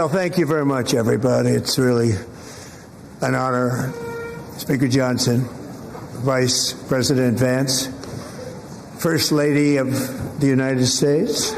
Well, thank you very much, everybody. It's really an honor. Speaker Johnson, Vice President Vance, First Lady of the United States,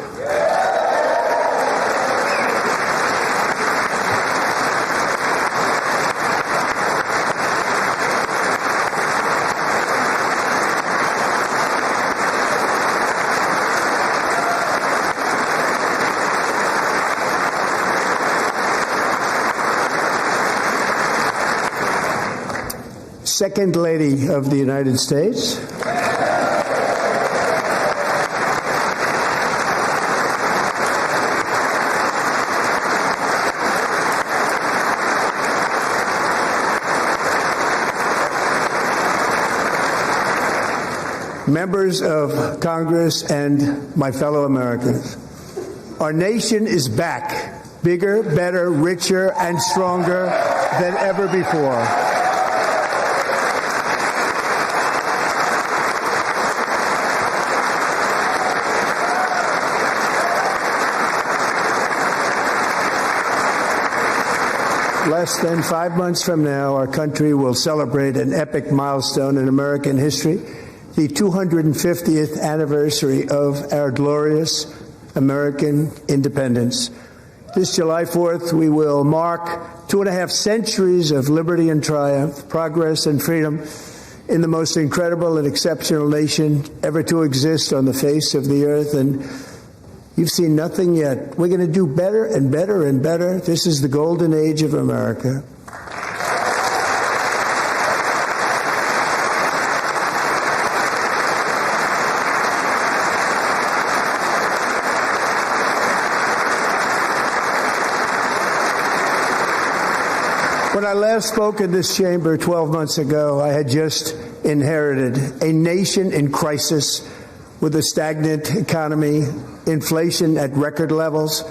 Second Lady of the United States, members of Congress, and my fellow Americans. Our nation is back, bigger, better, richer, and stronger than ever before. Less than 5 months from now, our country will celebrate an epic milestone in American history, the 250th anniversary of our glorious American independence. This July 4th, we will mark 2.5 centuries of liberty and triumph, progress and freedom in the most incredible and exceptional nation ever to exist on the face of the earth. And you've seen nothing yet. We're going to do better and better and better. This is the golden age of America. When I last spoke in this chamber 12 months ago, I had just inherited a nation in crisis with a stagnant economy, inflation at record levels,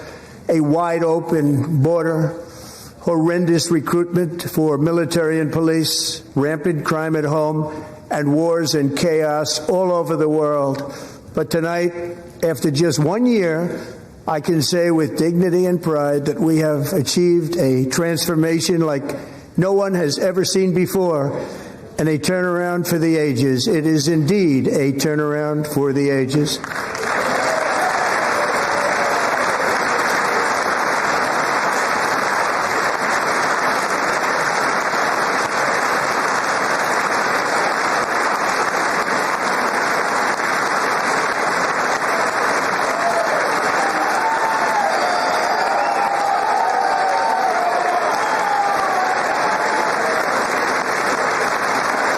a wide open border, horrendous recruitment for military and police, rampant crime at home, and wars and chaos all over the world. But tonight, after just 1 year, I can say with dignity and pride that we have achieved a transformation like no one has ever seen before, and a turnaround for the ages. It is indeed a turnaround for the ages.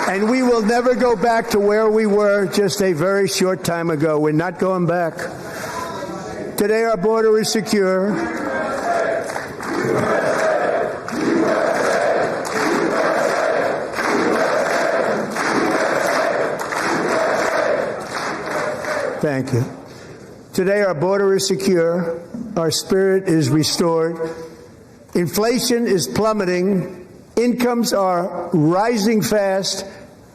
And we will never go back to where we were just a very short time ago. We're not going back. Today our border is secure. Thank you. Today our border is secure. Our spirit is restored. Inflation is plummeting. Incomes are rising fast.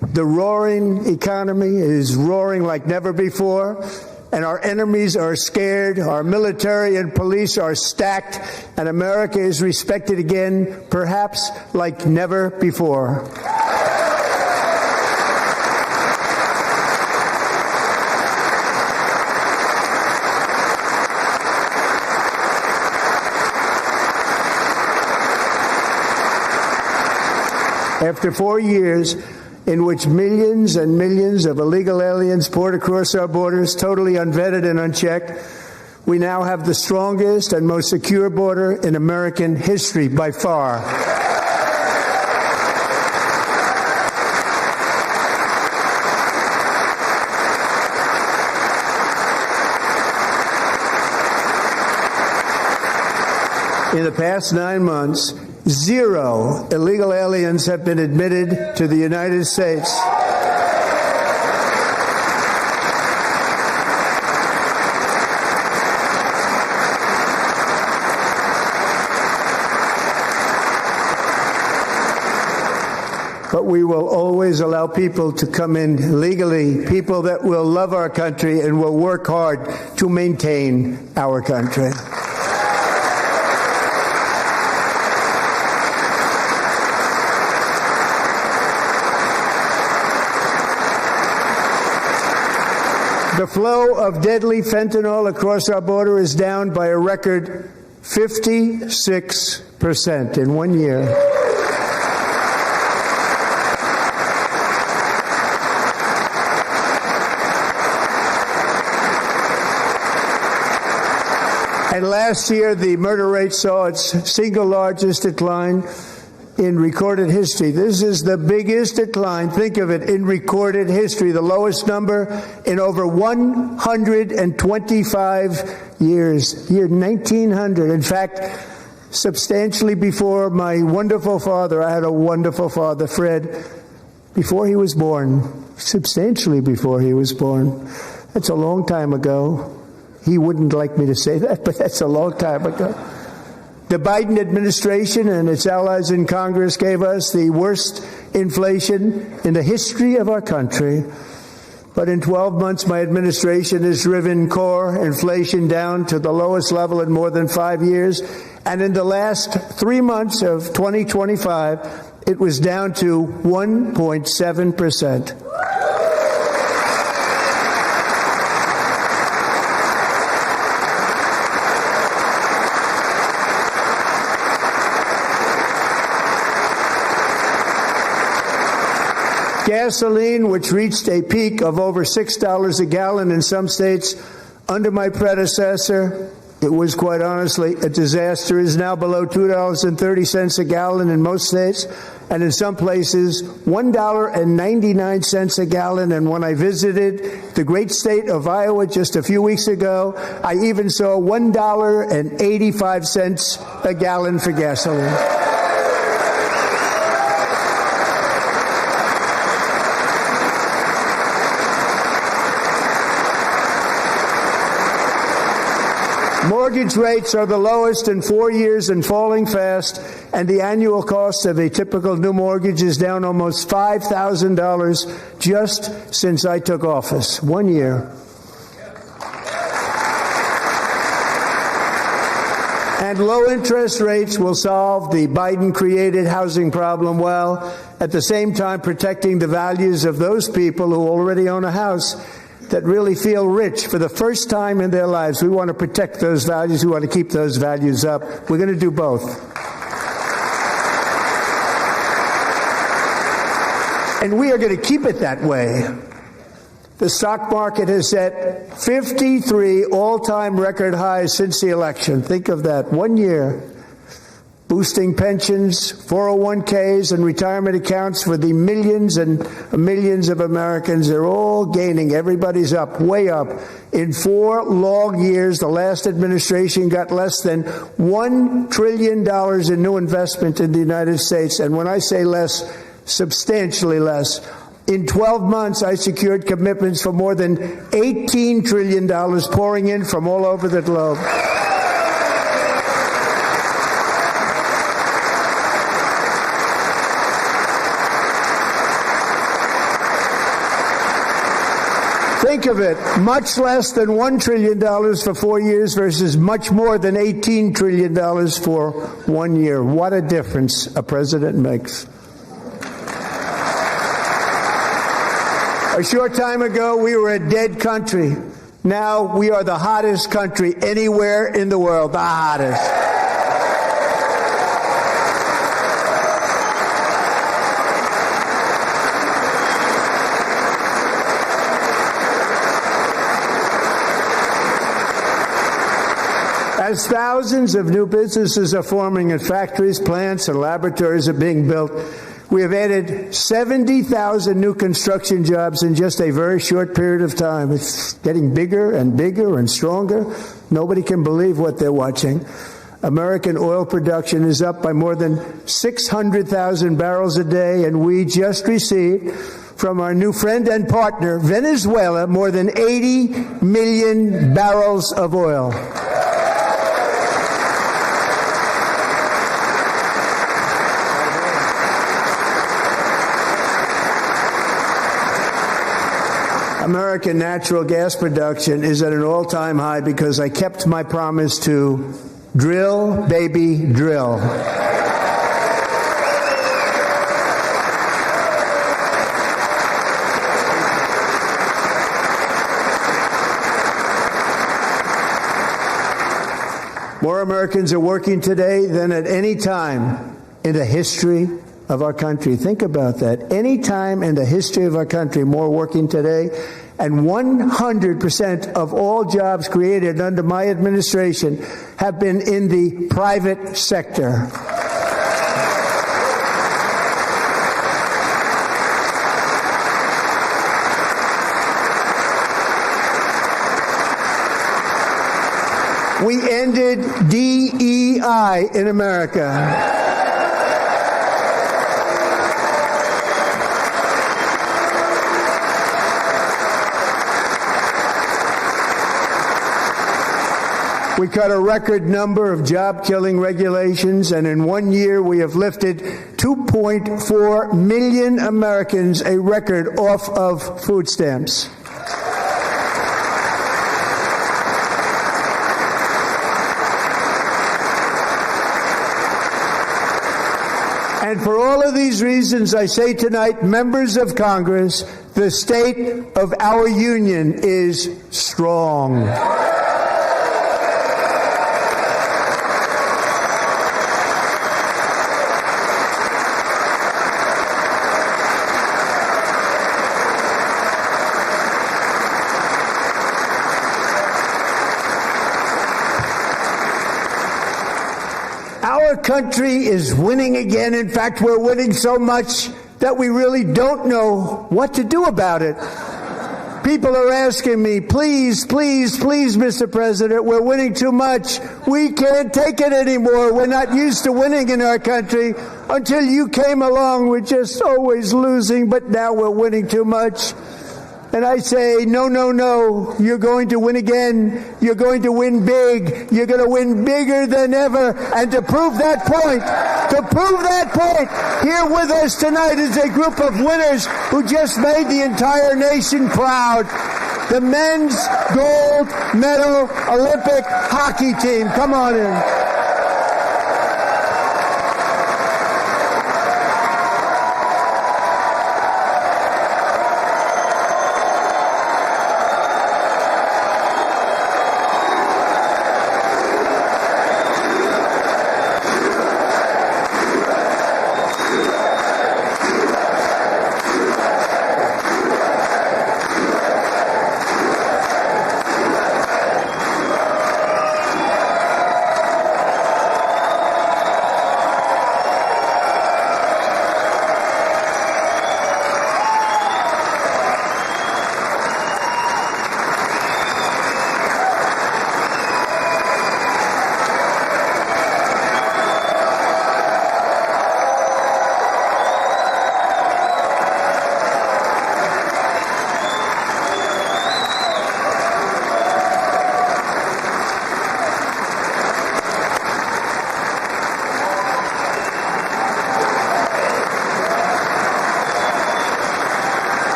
The roaring economy is roaring like never before, and our enemies are scared. Our military and police are stacked, and America is respected again, perhaps like never before. After 4 years in which millions and millions of illegal aliens poured across our borders, totally unvetted and unchecked, we now have the strongest and most secure border in American history by far. In the past 9 months, 0 illegal aliens have been admitted to the United States. But we will always allow people to come in legally, people that will love our country and will work hard to maintain our country. The flow of deadly fentanyl across our border is down by a record 56% in 1 year. And last year, the murder rate saw its single largest decline in recorded history. This is the biggest decline, think of it, in recorded history, the lowest number in over 125 years, year 1900. In fact, substantially before my wonderful father, I had a wonderful father, Fred, before he was born, substantially before he was born. That's a long time ago. He wouldn't like me to say that, but that's a long time ago. The Biden administration and its allies in Congress gave us the worst inflation in the history of our country. But in 12 months, my administration has driven core inflation down to the lowest level in more than 5 years. And in the last 3 months of 2025, it was down to 1.7%. Gasoline, which reached a peak of over $6 a gallon in some states under my predecessor, it was quite honestly a disaster, is now below $2.30 a gallon in most states, and in some places $1.99 a gallon. And when I visited the great state of Iowa just a few weeks ago, I even saw $1.85 a gallon for gasoline. Mortgage rates are the lowest in 4 years and falling fast, and the annual cost of a typical new mortgage is down almost $5,000 just since I took office. 1 year. And low interest rates will solve the Biden-created housing problem while at the same time protecting the values of those people who already own a house that really feel rich for the first time in their lives. We want to protect those values. We want to keep those values up. We're going to do both. And we are going to keep it that way. The stock market has set 53 all-time record highs since the election. Think of that. 1 year. Boosting pensions, 401ks, and retirement accounts for the millions and millions of Americans. They're all gaining. Everybody's up, way up. In 4 long years, the last administration got less than $1 trillion in new investment in the United States. And when I say less, substantially less. In 12 months, I secured commitments for more than $18 trillion pouring in from all over the globe. Think of it, much less than $1 trillion for 4 years versus much more than $18 trillion for 1 year. What a difference a president makes. A short time ago, we were a dead country. Now we are the hottest country anywhere in the world, the hottest. As thousands of new businesses are forming and factories, plants, and laboratories are being built, we have added 70,000 new construction jobs in just a very short period of time. It's getting bigger and bigger and stronger. Nobody can believe what they're watching. American oil production is up by more than 600,000 barrels a day, and we just received from our new friend and partner, Venezuela, more than 80 million barrels of oil. American natural gas production is at an all-time high because I kept my promise to drill, baby, drill. More Americans are working today than at any time in the history of our country. Think about that. Any time in the history of our country, more working today. And 100% of all jobs created under my administration have been in the private sector. We ended DEI in America. We cut a record number of job-killing regulations, and in 1 year we have lifted 2.4 million Americans, a record, off of food stamps. And for all of these reasons, I say tonight, members of Congress, the state of our union is strong. Our country is winning again. In fact, we're winning so much that we really don't know what to do about it. People are asking me, please, please, please, Mr. President, we're winning too much. We can't take it anymore. We're not used to winning in our country. Until you came along, we're just always losing, but now we're winning too much. And I say, no, no, no, you're going to win again. You're going to win big. You're going to win bigger than ever. And to prove that point, here with us tonight is a group of winners who just made the entire nation proud. The men's gold medal Olympic hockey team. Come on in.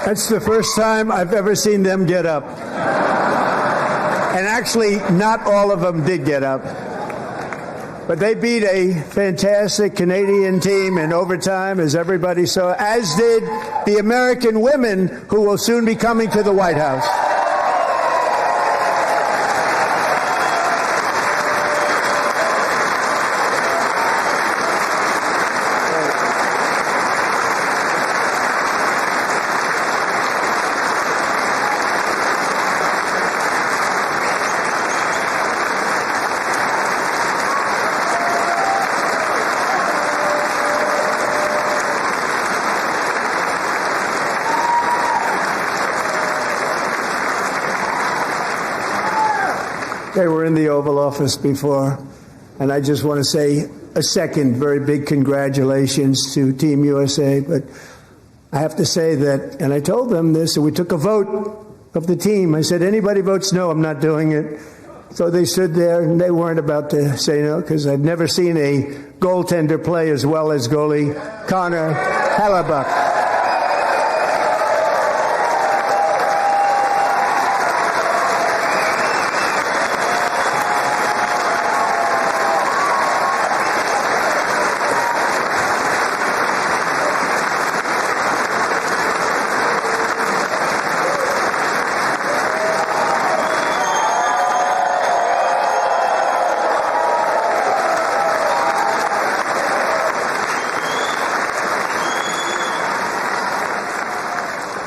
That's the first time I've ever seen them get up. And actually, not all of them did get up. But they beat a fantastic Canadian team in overtime, as everybody saw, as did the American women who will soon be coming to the White House. They were in the Oval Office before, and I just want to say a second very big congratulations to Team USA. But I have to say that, and I told them this, and we took a vote of the team. I said, anybody votes no, I'm not doing it. So they stood there, and they weren't about to say no, because I've never seen a goaltender play as well as goalie Connor Hellebuck.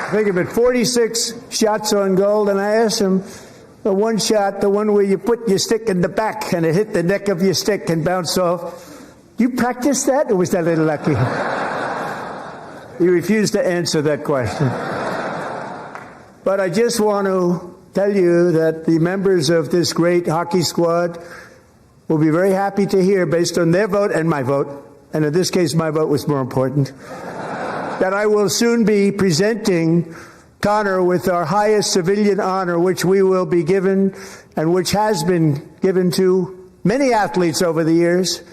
Think of it, 46 shots on goal, and I asked him, the one shot, the one where you put your stick in the back and it hit the neck of your stick and bounced off, you practiced that, or was that a little lucky? He refused to answer that question. But I just want to tell you that the members of this great hockey squad will be very happy to hear, based on their vote and my vote, and in this case my vote was more important, that I will soon be presenting Connor with our highest civilian honor, which we will be given and which has been given to many athletes over the years.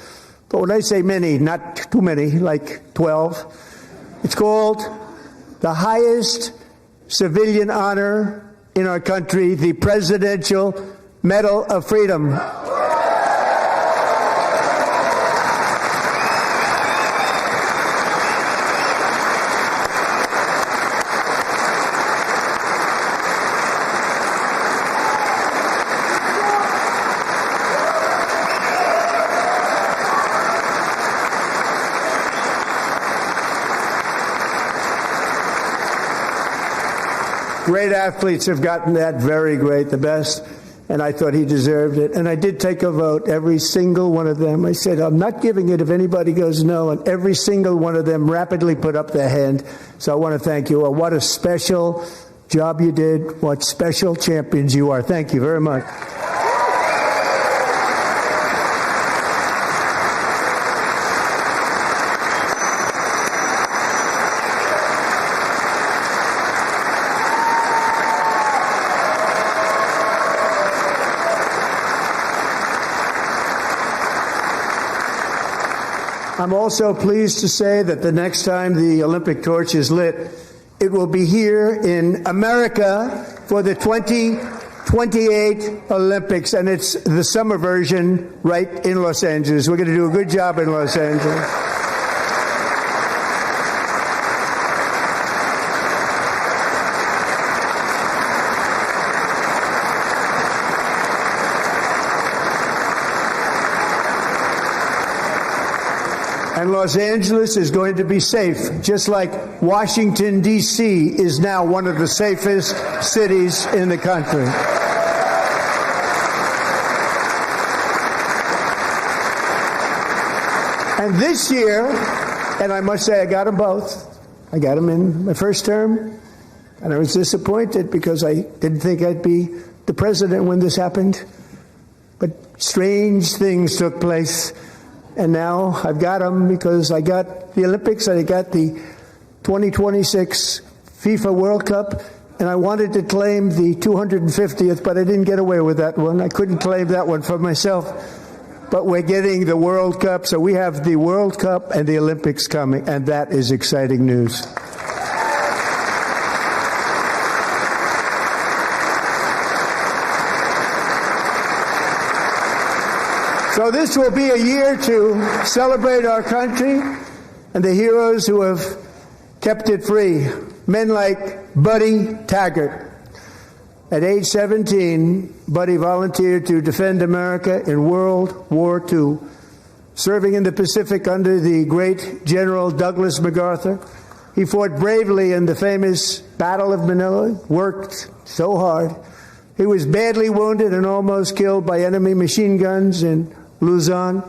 But when I say many, not too many, like 12, it's called the highest civilian honor in our country, the Presidential Medal of Freedom. Great athletes have gotten that, very great, the best, and I thought he deserved it. And I did take a vote, every single one of them. I said, I'm not giving it if anybody goes no, and every single one of them rapidly put up their hand. So I want to thank you all. What a special job you did. What special champions you are. Thank you very much. I'm also pleased to say that the next time the Olympic torch is lit, it will be here in America for the 2028 Olympics, and it's the summer version right in Los Angeles. We're going to do a good job in Los Angeles. And Los Angeles is going to be safe, just like Washington, D.C. is now one of the safest cities in the country. And this year, and I must say I got them both. I got them in my first term, and I was disappointed because I didn't think I'd be the president when this happened. But strange things took place. And now I've got them because I got the Olympics and I got the 2026 FIFA World Cup, and I wanted to claim the 250th, but I didn't get away with that one. I couldn't claim that one for myself. But we're getting the World Cup, so we have the World Cup and the Olympics coming, and that is exciting news. So this will be a year to celebrate our country and the heroes who have kept it free. Men like Buddy Taggart. At age 17, Buddy volunteered to defend America in World War II, serving in the Pacific under the great General Douglas MacArthur. He fought bravely in the famous Battle of Manila, worked so hard. He was badly wounded and almost killed by enemy machine guns in Luzon.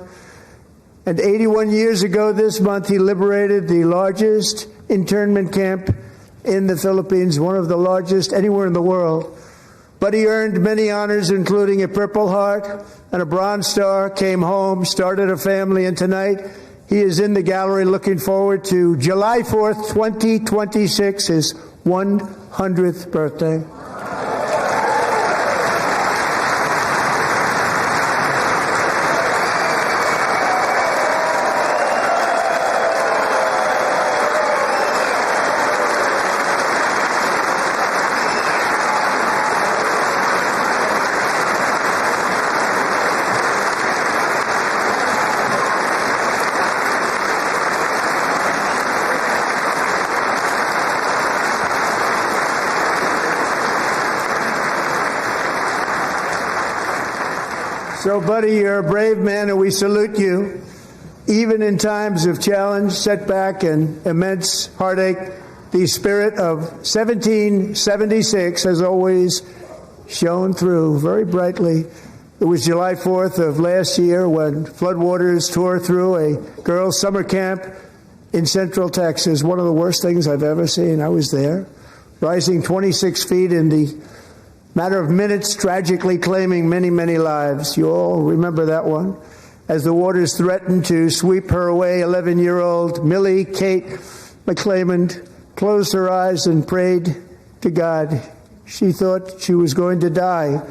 And 81 years ago this month, he liberated the largest internment camp in the Philippines, one of the largest anywhere in the world. But he earned many honors, including a Purple Heart and a Bronze Star, came home, started a family, and tonight he is in the gallery looking forward to July 4th, 2026, his 100th birthday. So, buddy, you're a brave man, and we salute you. Even in times of challenge, setback, and immense heartache, the spirit of 1776 has always shone through very brightly. It was July 4th of last year when floodwaters tore through a girls' summer camp in Central Texas, one of the worst things I've ever seen. I was there, rising 26 feet in the matter of minutes, tragically claiming many, many lives. You all remember that one. As the waters threatened to sweep her away, 11-year-old Millie Kate McClelland closed her eyes and prayed to God. She thought she was going to die.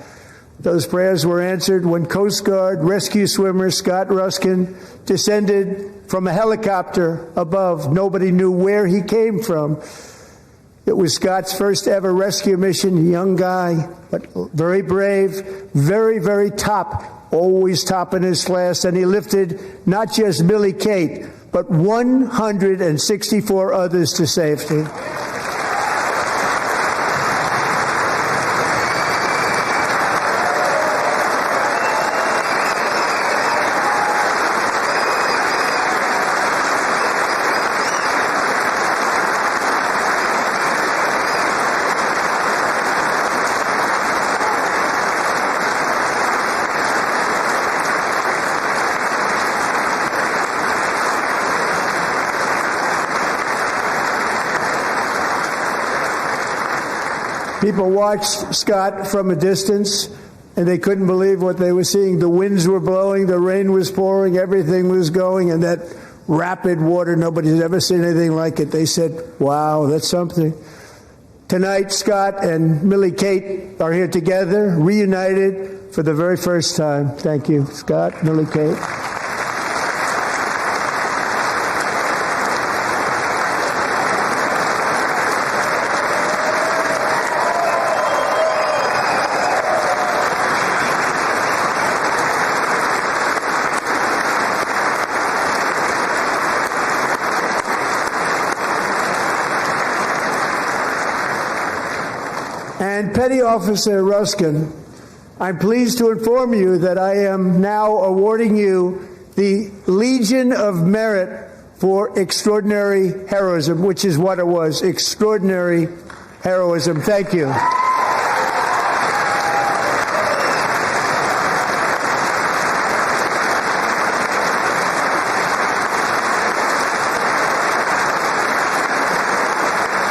Those prayers were answered when Coast Guard rescue swimmer Scott Ruskin descended from a helicopter above. Nobody knew where he came from. It was Scott's first ever rescue mission, a young guy, but very brave, very, very top, always top in his class, and he lifted not just Millie Kate, but 164 others to safety. People watched Scott from a distance, and they couldn't believe what they were seeing. The winds were blowing, the rain was pouring, everything was going, and that rapid water, nobody's ever seen anything like it. They said, wow, that's something. Tonight, Scott and Millie Kate are here together, reunited for the very first time. Thank you, Scott, Millie Kate. And Petty Officer Ruskin, I'm pleased to inform you that I am now awarding you the Legion of Merit for extraordinary heroism, which is what it was, extraordinary heroism. Thank you.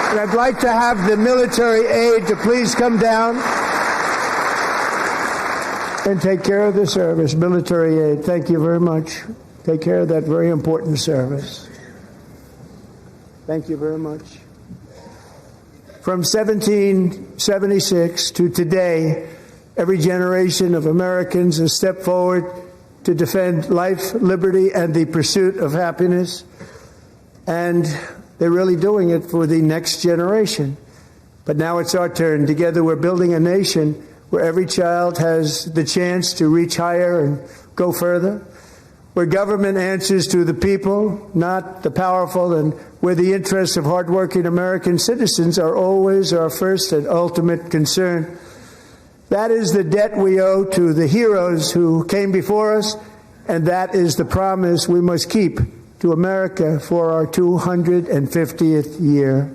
And I'd like to have the military aide to please come down and take care of the service. Military aide, thank you very much. Take care of that very important service. Thank you very much. From 1776 to today, every generation of Americans has stepped forward to defend life, liberty, and the pursuit of happiness. And they're really doing it for the next generation. But now it's our turn. Together we're building a nation where every child has the chance to reach higher and go further, where government answers to the people, not the powerful, and where the interests of hardworking American citizens are always our first and ultimate concern. That is the debt we owe to the heroes who came before us, and that is the promise we must keep to America for our 250th year.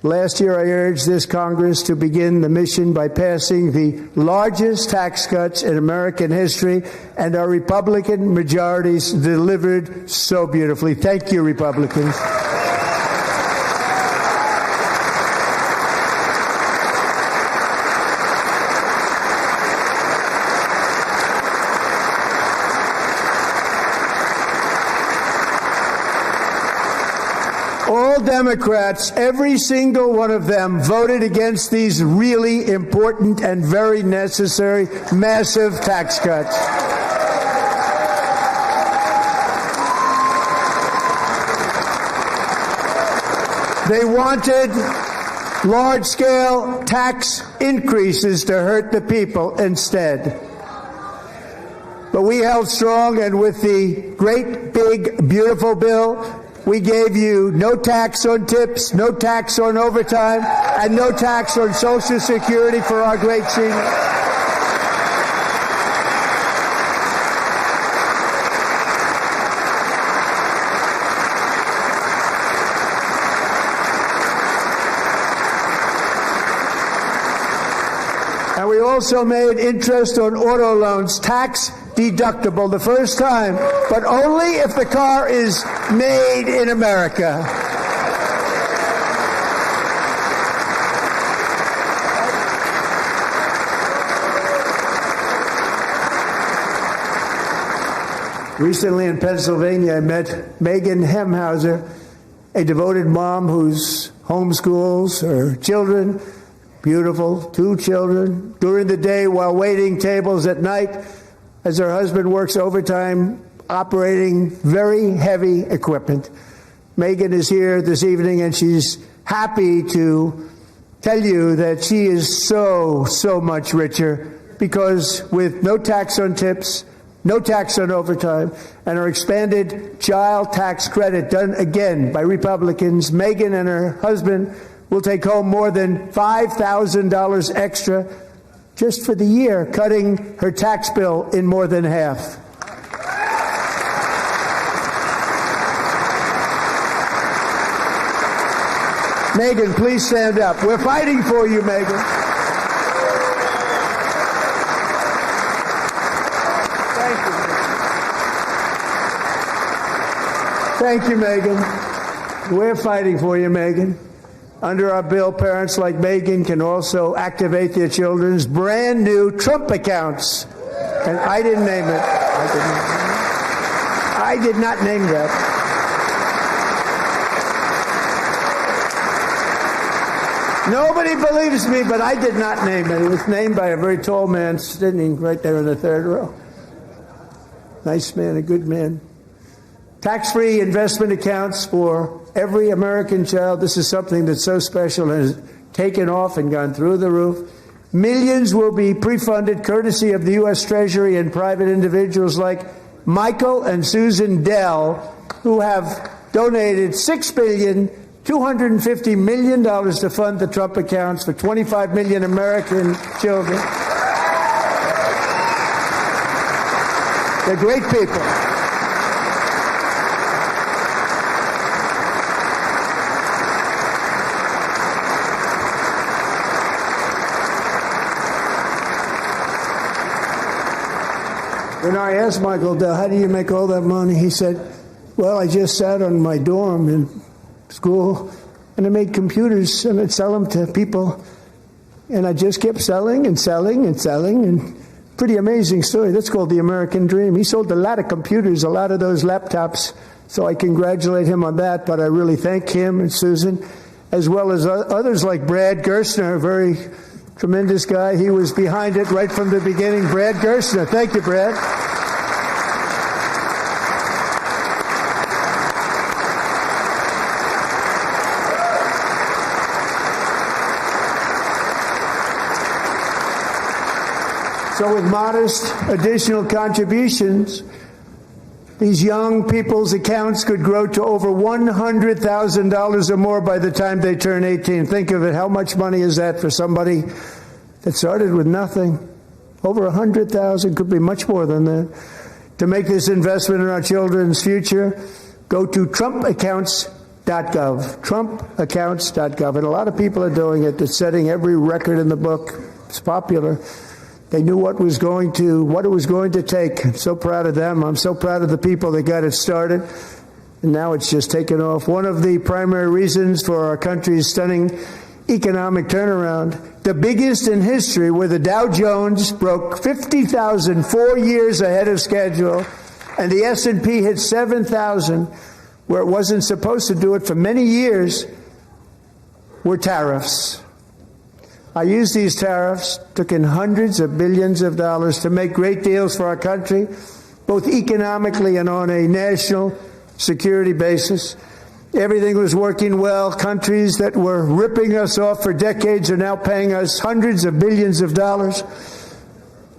Last year, I urged this Congress to begin the mission by passing the largest tax cuts in American history, and our Republican majorities delivered so beautifully. Thank you, Republicans. All Democrats, every single one of them, voted against these really important and very necessary massive tax cuts. They wanted large-scale tax increases to hurt the people instead. But we held strong, and with the great, big, beautiful bill, we gave you no tax on tips, no tax on overtime, and no tax on Social Security for our great seniors. also made interest on auto loans tax deductible the first time, but only if the car is made in America. Recently in Pennsylvania, I met Megan Hemhauser, a devoted mom who's homeschools her children, beautiful, 2 children, during the day while waiting tables at night as her husband works overtime operating very heavy equipment. Megan is here this evening and she's happy to tell you that she is so much richer because with no tax on tips, no tax on overtime, and her expanded child tax credit done again by Republicans, Megan and her husband will take home more than $5,000 extra just for the year, cutting her tax bill in more than half. Megan, please stand up. We're fighting for you, Megan. Thank you, Megan. We're fighting for you, Megan. Under our bill, parents like Megan can also activate their children's brand new Trump accounts. And I didn't name it. I did not name that. Nobody believes me, but I did not name it. It was named by a very tall man sitting right there in the third row. Nice man, a good man. Tax-free investment accounts for every American child. This is something that's so special and has taken off and gone through the roof. Millions will be pre-funded courtesy of the U.S. Treasury and private individuals like Michael and Susan Dell, who have donated $6.25 billion to fund the Trump accounts for 25 million American children. They're great people. When I asked Michael Dell, how do you make all that money? He said, well, I just sat on my dorm in school and I made computers and I'd sell them to people. And I just kept selling and selling and selling. And pretty amazing story. That's called the American dream. He sold a lot of computers, a lot of those laptops. So I congratulate him on that. But I really thank him and Susan, as well as others like Brad Gerstner, a very tremendous guy. He was behind it right from the beginning. Brad Gerstner. Thank you, Brad. So with modest additional contributions, these young people's accounts could grow to over $100,000 or more by the time they turn 18. Think of it. How much money is that for somebody that started with nothing? Over 100,000, could be much more than that. To make this investment in our children's future, go to trumpaccounts.gov, trumpaccounts.gov. And a lot of people are doing it. It's setting every record in the book. It's popular. They knew what it was going to take. I'm so proud of them. I'm so proud of the people that got it started. And now it's just taken off. One of the primary reasons for our country's stunning economic turnaround, the biggest in history, where the Dow Jones broke 50,000 4 years ahead of schedule, and the S&P hit 7,000, where it wasn't supposed to do it for many years, were tariffs. I used these tariffs, took in hundreds of billions of dollars to make great deals for our country, both economically and on a national security basis. Everything was working well. Countries that were ripping us off for decades are now paying us hundreds of billions of dollars.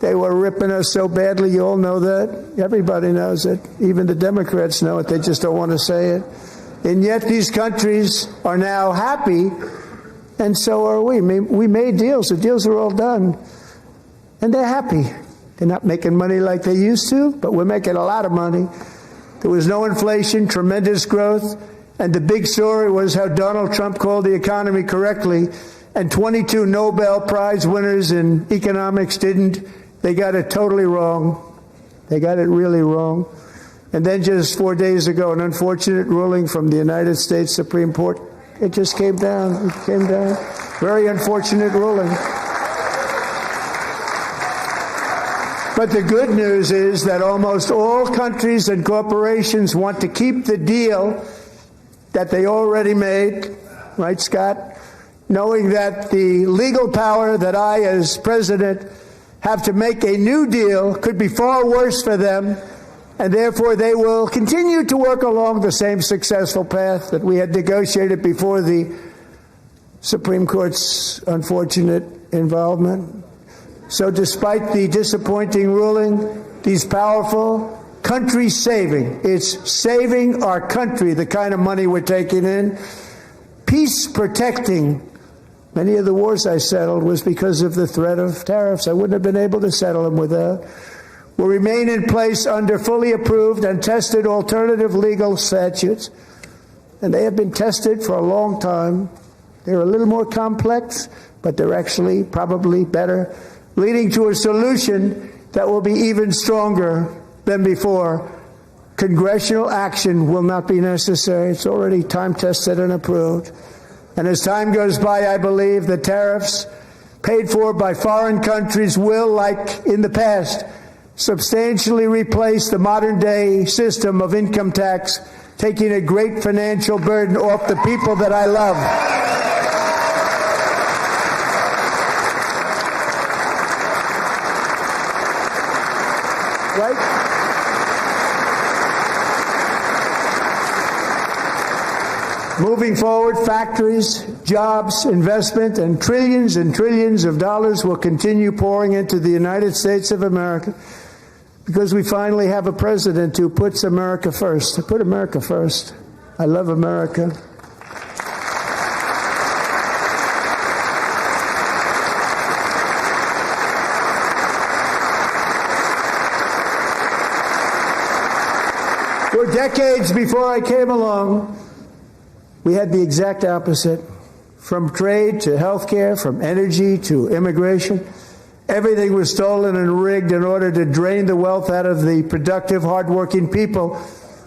They were ripping us so badly, you all know that. Everybody knows it. Even the Democrats know it. They just don't want to say it. And yet these countries are now happy, and so are we. We made deals. The deals are all done. And they're happy. They're not making money like they used to, but we're making a lot of money. There was no inflation, tremendous growth, and the big story was how Donald Trump called the economy correctly and 22 Nobel Prize winners in economics didn't. They got it totally wrong. They got it really wrong. And then just 4 days ago, an unfortunate ruling from the United States Supreme Court. It just came down. It came down. Very unfortunate ruling. But the good news is that almost all countries and corporations want to keep the deal that they already made, right, Scott? Knowing that the legal power that I, as president, have to make a new deal could be far worse for them, and therefore they will continue to work along the same successful path that we had negotiated before the Supreme Court's unfortunate involvement. So despite the disappointing ruling, these powerful country-saving, it's saving our country, the kind of money we're taking in, peace-protecting. Many of the wars I settled was because of the threat of tariffs. I wouldn't have been able to settle them without. Will remain in place under fully approved and tested alternative legal statutes, and they have been tested for a long time. They're a little more complex, but they're actually probably better, leading to a solution that will be even stronger than before. Congressional action will not be necessary. It's already time-tested and approved. And as time goes by, I believe the tariffs paid for by foreign countries will, like in the past, substantially replace the modern-day system of income tax, taking a great financial burden off the people that I love. Right? Moving forward, factories, jobs, investment, and trillions of dollars will continue pouring into the United States of America because we finally have a president who puts America first. Put America first. I love America. For decades before I came along, we had the exact opposite. From trade to health care, from energy to immigration, everything was stolen and rigged in order to drain the wealth out of the productive, hardworking people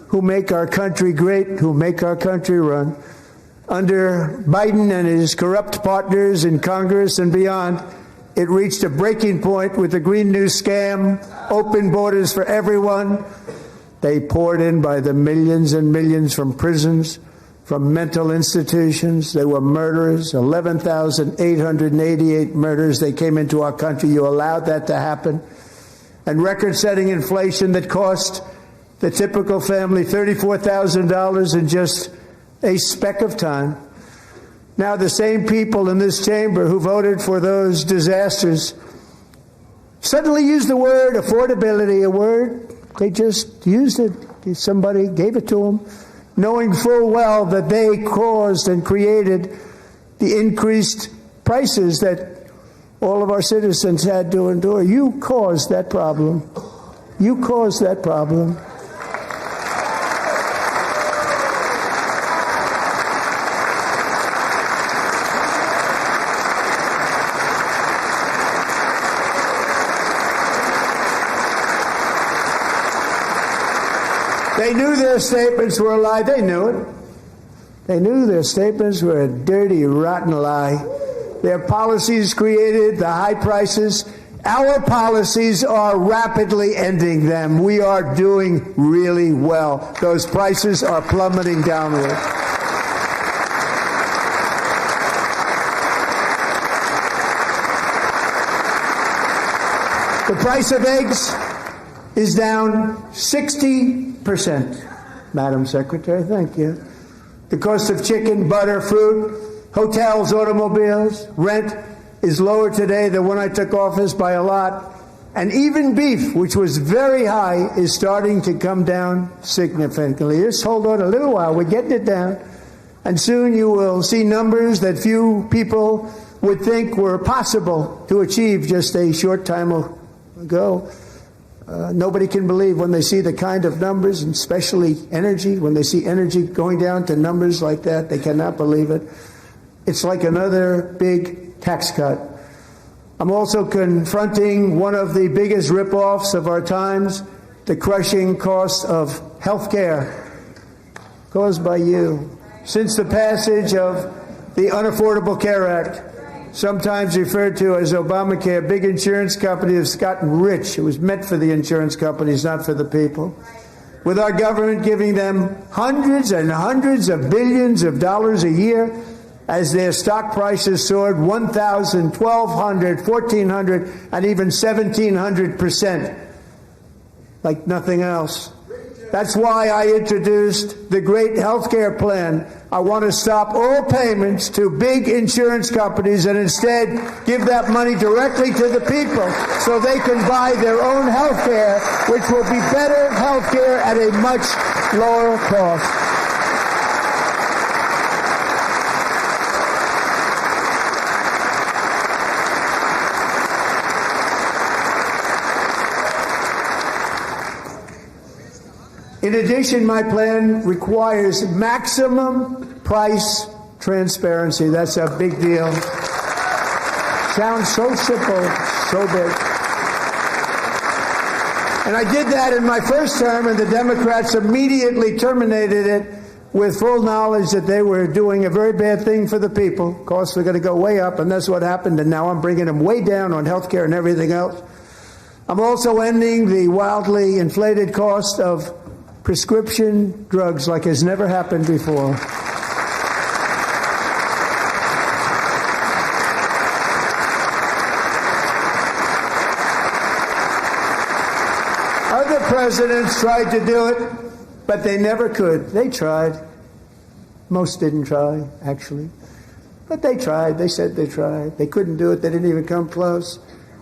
who make our country great, who make our country run. Under Biden and his corrupt partners in Congress and beyond, it reached a breaking point with the Green New scam, open borders for everyone. They poured in by the millions and millions from prisons, from mental institutions. They were murderers, 11,888 murders. They came into our country. You allowed that to happen. And record-setting inflation that cost the typical family $34,000 in just a speck of time. Now the same people in this chamber who voted for those disasters suddenly used the word affordability, a word they just used it. Somebody gave it to them, knowing full well that they caused and created the increased prices that all of our citizens had to endure. You caused that problem. You caused that problem. They knew their statements were a lie. They knew it. They knew their statements were a dirty, rotten lie. Their policies created the high prices. Our policies are rapidly ending them. We are doing really well. Those prices are plummeting downward. The price of eggs is down 60%, Madam Secretary. Thank you. The cost of chicken, butter, fruit, hotels, automobiles, rent is lower today than when I took office by a lot. And even beef, which was very high, is starting to come down significantly. Just hold on a little while. We're getting it down. And soon you will see numbers that few people would think were possible to achieve just a short time ago. Nobody can believe when they see the kind of numbers, and especially energy, when they see energy going down to numbers like that, they cannot believe it. It's like another big tax cut. I'm also confronting one of the biggest ripoffs of our times, the crushing cost of health care caused by you. Since the passage of the Unaffordable Care Act, sometimes referred to as Obamacare, big insurance companies have gotten rich. It was meant for the insurance companies, not for the people. With our government giving them hundreds and hundreds of billions of dollars a year as their stock prices soared 1,000, 1,200, 1,400, and even 1,700%, like nothing else. That's why I introduced the great health care plan. I want to stop all payments to big insurance companies and instead give that money directly to the people so they can buy their own health care, which will be better health care at a much lower cost. In addition, my plan requires maximum price transparency. That's a big deal. Sounds so simple, so big. And I did that in my first term, and the Democrats immediately terminated it with full knowledge that they were doing a very bad thing for the people. Costs were going to go way up, and that's what happened, and now I'm bringing them way down on health care and everything else. I'm also ending the wildly inflated cost of prescription drugs like has never happened before. Other presidents tried to do it, but they never could. They tried. Most didn't try, actually. But they tried. They said they tried. They couldn't do it. They didn't even come close.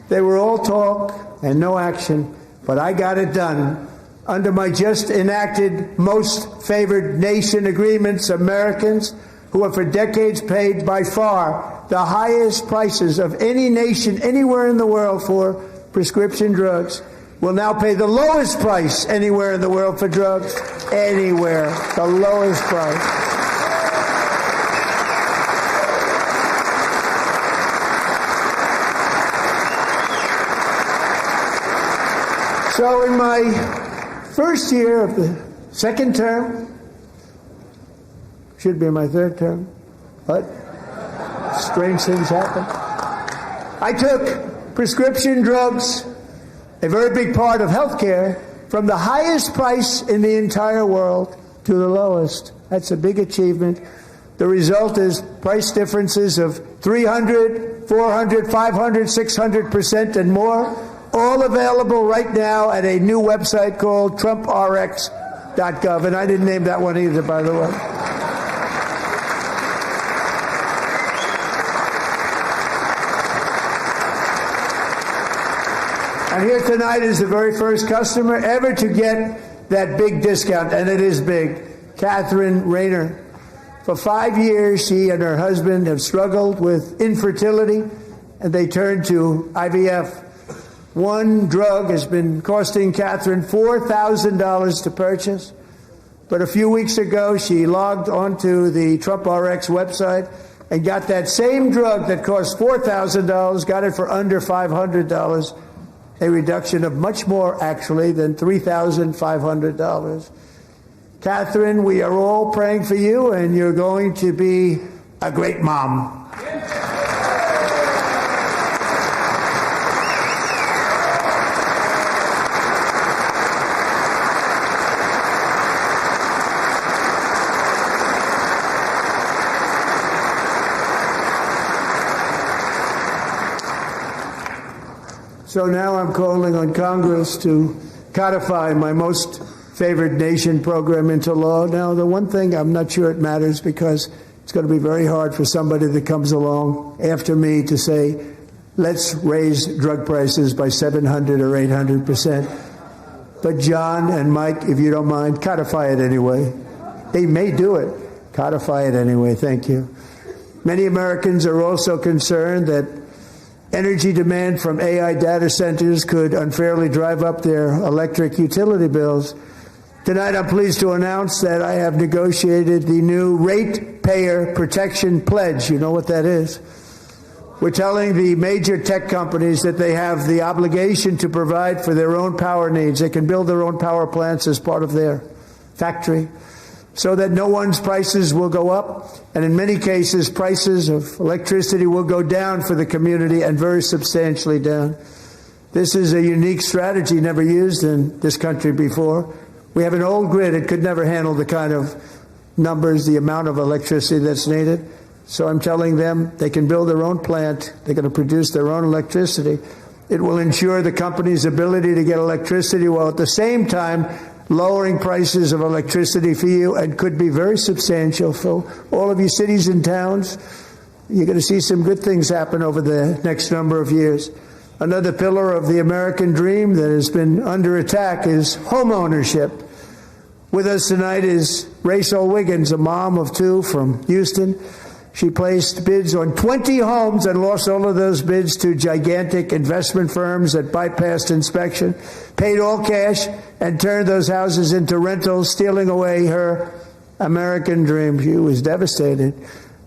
They were all talk and no action, but I got it done. Under my just enacted most favored nation agreements, Americans who have for decades paid by far the highest prices of any nation anywhere in the world for prescription drugs will now pay the lowest price anywhere in the world for drugs. Anywhere. The lowest price. So in my first year of the second term, should be my third term, but strange things happen. I took prescription drugs, a very big part of health care, from the highest price in the entire world to the lowest. That's a big achievement. The result is price differences of 300, 400, 500, 600% and more. All available right now at a new website called TrumpRx.gov. And I didn't name that one either, by the way. And here tonight is the very first customer ever to get that big discount, and it is big, Catherine Rayner. For 5 years, she and her husband have struggled with infertility, and they turned to IVF. One drug has been costing Catherine $4,000 to purchase. But a few weeks ago, she logged onto the TrumpRx website and got that same drug that cost $4,000, got it for under $500, a reduction of much more, actually, than $3,500. Catherine, we are all praying for you, and you're going to be a great mom. So now I'm calling on Congress to codify my most favored nation program into law. Now, the one thing I'm not sure it matters, because it's going to be very hard for somebody that comes along after me to say, let's raise drug prices by 700 or 800%. But John and Mike, if you don't mind, codify it anyway. They may do it. Codify it anyway. Thank you. Many Americans are also concerned that energy demand from AI data centers could unfairly drive up their electric utility bills. Tonight, I'm pleased to announce that I have negotiated the new Ratepayer Protection Pledge. You know what that is? We're telling the major tech companies that they have the obligation to provide for their own power needs. They can build their own power plants as part of their factory so that no one's prices will go up. And in many cases, prices of electricity will go down for the community, and very substantially down. This is a unique strategy never used in this country before. We have an old grid. It could never handle the kind of numbers, the amount of electricity that's needed. So I'm telling them they can build their own plant. They're going to produce their own electricity. It will ensure the company's ability to get electricity while at the same time lowering prices of electricity for you, and could be very substantial for all of you cities and towns. You're going to see some good things happen over the next number of years. Another pillar of the American dream that has been under attack is home ownership. With us tonight is Rachel Wiggins, a mom of two from Houston. She placed bids on 20 homes and lost all of those bids to gigantic investment firms that bypassed inspection, paid all cash, and turned those houses into rentals, stealing away her American dream. She was devastated.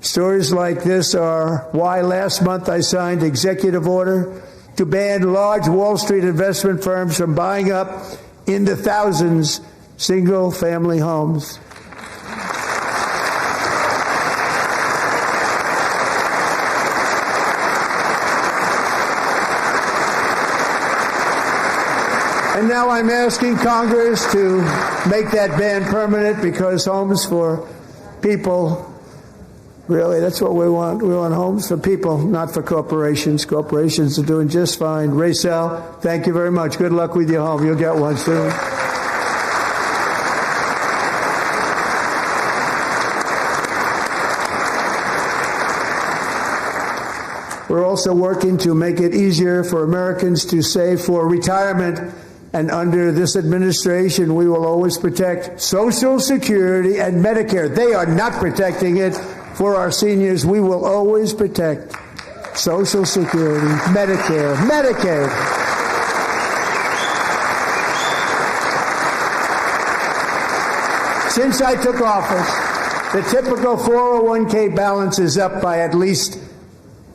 Stories like this are why last month I signed executive order to ban large Wall Street investment firms from buying up in the thousands single-family homes. And now I'm asking Congress to make that ban permanent, because homes for people, really, that's what we want. We want homes for people, not for corporations. Corporations are doing just fine. Rachel, thank you very much. Good luck with your home. You'll get one soon. We're also working to make it easier for Americans to save for retirement. And under this administration, we will always protect Social Security and Medicare. They are not protecting it for our seniors. We will always protect Social Security, Medicare, Medicaid. Since I took office, the typical 401k balance is up by at least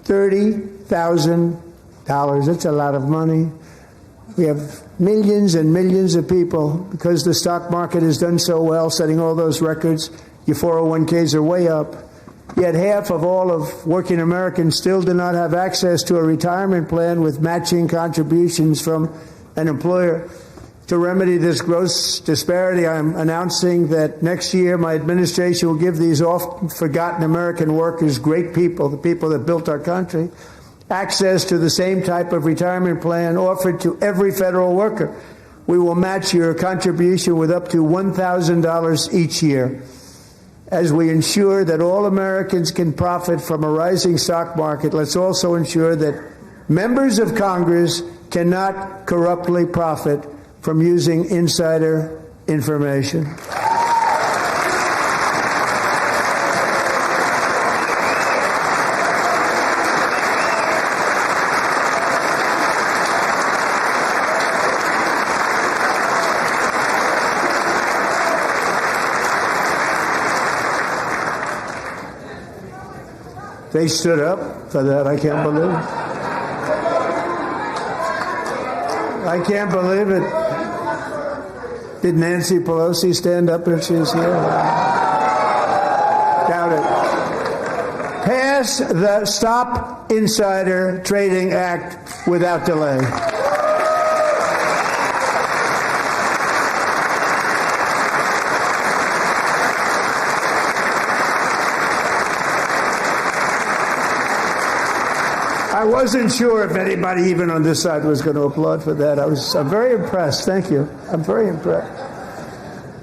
$30,000. That's a lot of money. We have millions and millions of people, because the stock market has done so well, setting all those records. Your 401ks are way up. Yet half of all of working Americans still do not have access to a retirement plan with matching contributions from an employer. To remedy this gross disparity, I'm announcing that next year my administration will give these oft-forgotten American workers, great people, the people that built our country, access to the same type of retirement plan offered to every federal worker. We will match your contribution with up to $1,000 each year. As we ensure that all Americans can profit from a rising stock market, let's also ensure that members of Congress cannot corruptly profit from using insider information. They stood up for that. I can't believe it. I can't believe it. Did Nancy Pelosi stand up if she was here? Doubt it. Pass the Stop Insider Trading Act without delay. I wasn't sure if anybody even on this side was going to applaud for that. I'm very impressed. Thank you. I'm very impressed.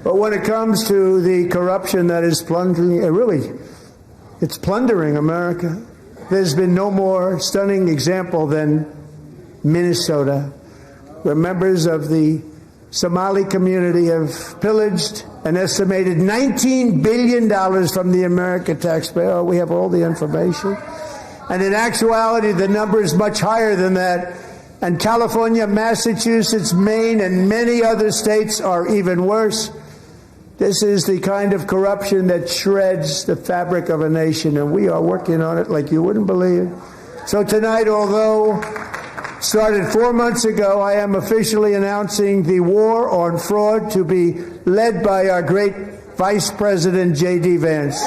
But when it comes to the corruption that is plundering, it's plundering America. There's been no more stunning example than Minnesota, where members of the Somali community have pillaged an estimated $19 billion from the American taxpayer. We have all the information. And in actuality, the number is much higher than that. And California, Massachusetts, Maine, and many other states are even worse. This is the kind of corruption that shreds the fabric of a nation, and we are working on it like you wouldn't believe. So tonight, although started 4 months ago, I am officially announcing the war on fraud to be led by our great Vice President J.D. Vance.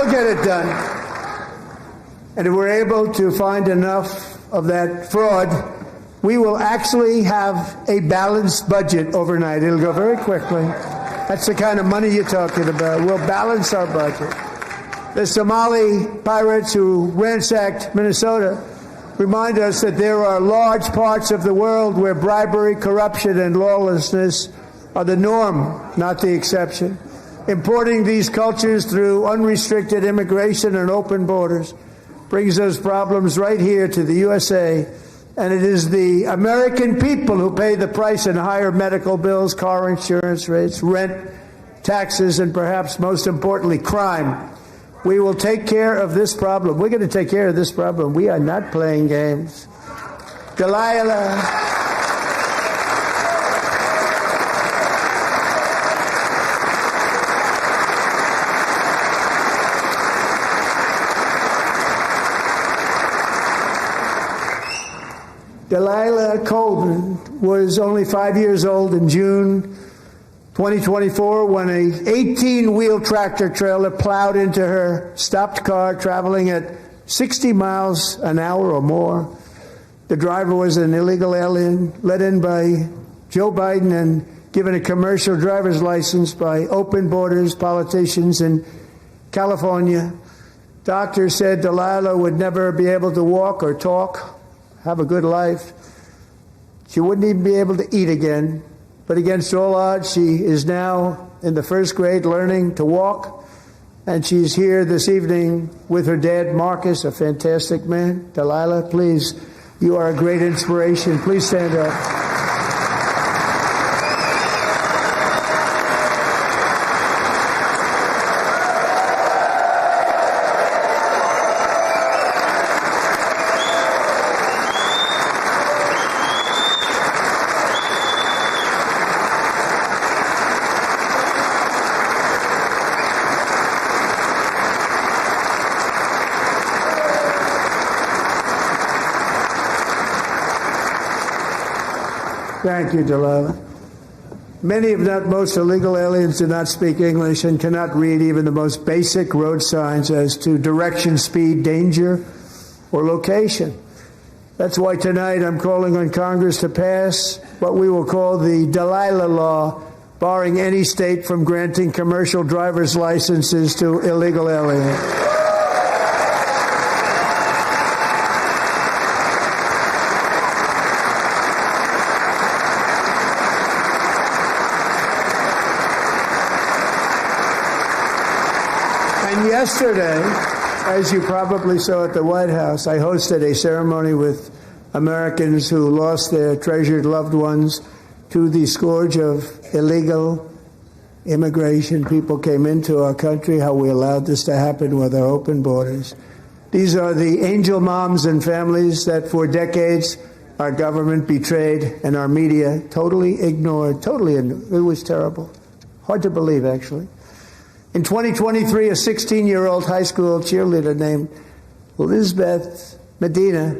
Get it done. And if we're able to find enough of that fraud, we will actually have a balanced budget overnight. It'll go very quickly. That's the kind of money you're talking about. We'll balance our budget. The Somali pirates who ransacked Minnesota remind us that there are large parts of the world where bribery, corruption, and lawlessness are the norm, not the exception. Importing these cultures through unrestricted immigration and open borders brings those problems right here to the USA, and it is the American people who pay the price in higher medical bills, car insurance rates, rent, taxes, and perhaps most importantly, crime. We will take care of this problem. We're going to take care of this problem. We are not playing games. Delilah. Delilah Coleman was only 5 years old in June 2024 when a 18-wheel tractor trailer plowed into her stopped car traveling at 60 miles an hour or more. The driver was an illegal alien let in by Joe Biden and given a commercial driver's license by open borders politicians in California. Doctors said Delilah would never be able to walk or talk, have a good life. She wouldn't even be able to eat again. But against all odds, she is now in the first grade learning to walk. And she's here this evening with her dad, Marcus, a fantastic man. Delilah, please, you are a great inspiration. Please stand up. Thank you, Delilah. Many, if not most, illegal aliens do not speak English and cannot read even the most basic road signs as to direction, speed, danger, or location. That's why tonight I'm calling on Congress to pass what we will call the Delilah Law, barring any state from granting commercial driver's licenses to illegal aliens. Yesterday, as you probably saw at the White House, I hosted a ceremony with Americans who lost their treasured loved ones to the scourge of illegal immigration. People came into our country, how we allowed this to happen with our open borders. These are the angel moms and families that for decades our government betrayed and our media totally ignored. It was terrible. Hard to believe, actually. In 2023, a 16-year-old high school cheerleader named Elizabeth Medina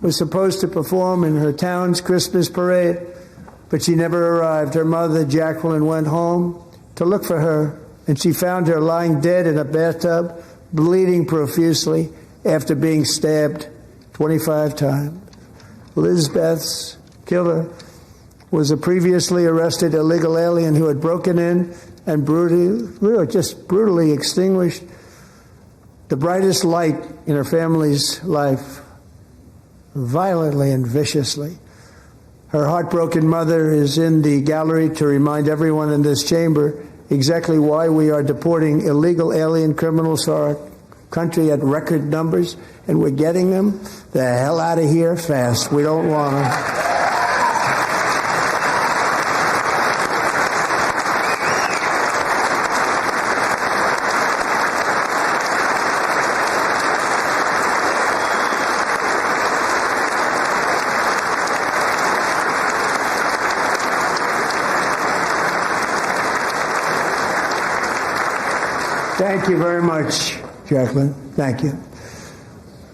was supposed to perform in her town's Christmas parade, but she never arrived. Her mother, Jacqueline, went home to look for her, and she found her lying dead in a bathtub, bleeding profusely after being stabbed 25 times. Elizabeth's killer was a previously arrested illegal alien who had broken in and brutally extinguished the brightest light in her family's life, violently and viciously. Her heartbroken mother is in the gallery to remind everyone in this chamber exactly why we are deporting illegal alien criminals to our country at record numbers, and we're getting them the hell out of here fast. We don't want them. Thank you very much, Jacqueline. Thank you.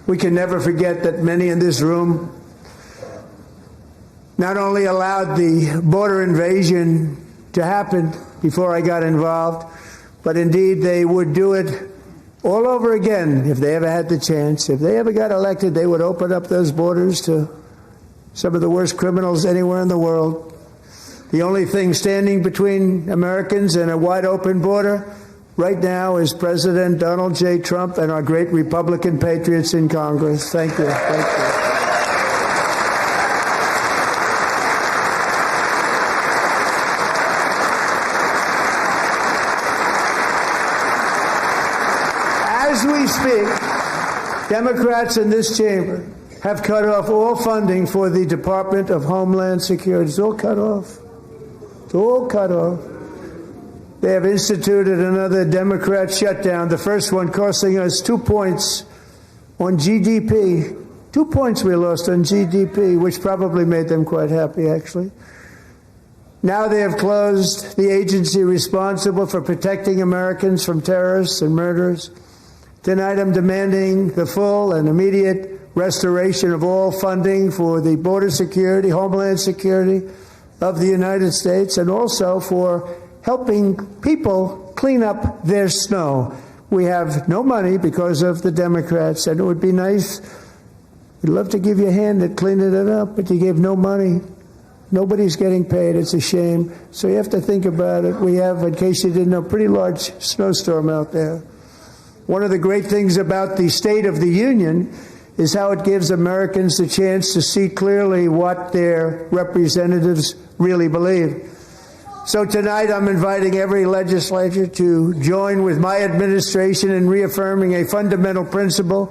We can never forget that many in this room not only allowed the border invasion to happen before I got involved, but indeed they would do it all over again if they ever had the chance. If they ever got elected, they would open up those borders to some of the worst criminals anywhere in the world. The only thing standing between Americans and a wide open border right now is President Donald J. Trump and our great Republican patriots in Congress. Thank you. Thank you. As we speak, Democrats in this chamber have cut off all funding for the Department of Homeland Security. It's all cut off. It's all cut off. They have instituted another Democrat shutdown, the first one costing us 2 points on GDP. 2 points we lost on GDP, which probably made them quite happy, actually. Now they have closed the agency responsible for protecting Americans from terrorists and murderers. Tonight I'm demanding the full and immediate restoration of all funding for the border security, homeland security of the United States, and also for helping people clean up their snow. We have no money because of the Democrats, and it would be nice. We'd love to give you a hand at cleaning it up, but you gave no money. Nobody's getting paid. It's a shame. So you have to think about it. We have, in case you didn't know, a pretty large snowstorm out there. One of the great things about the State of the Union is how it gives Americans the chance to see clearly what their representatives really believe. So tonight I'm inviting every legislator to join with my administration in reaffirming a fundamental principle.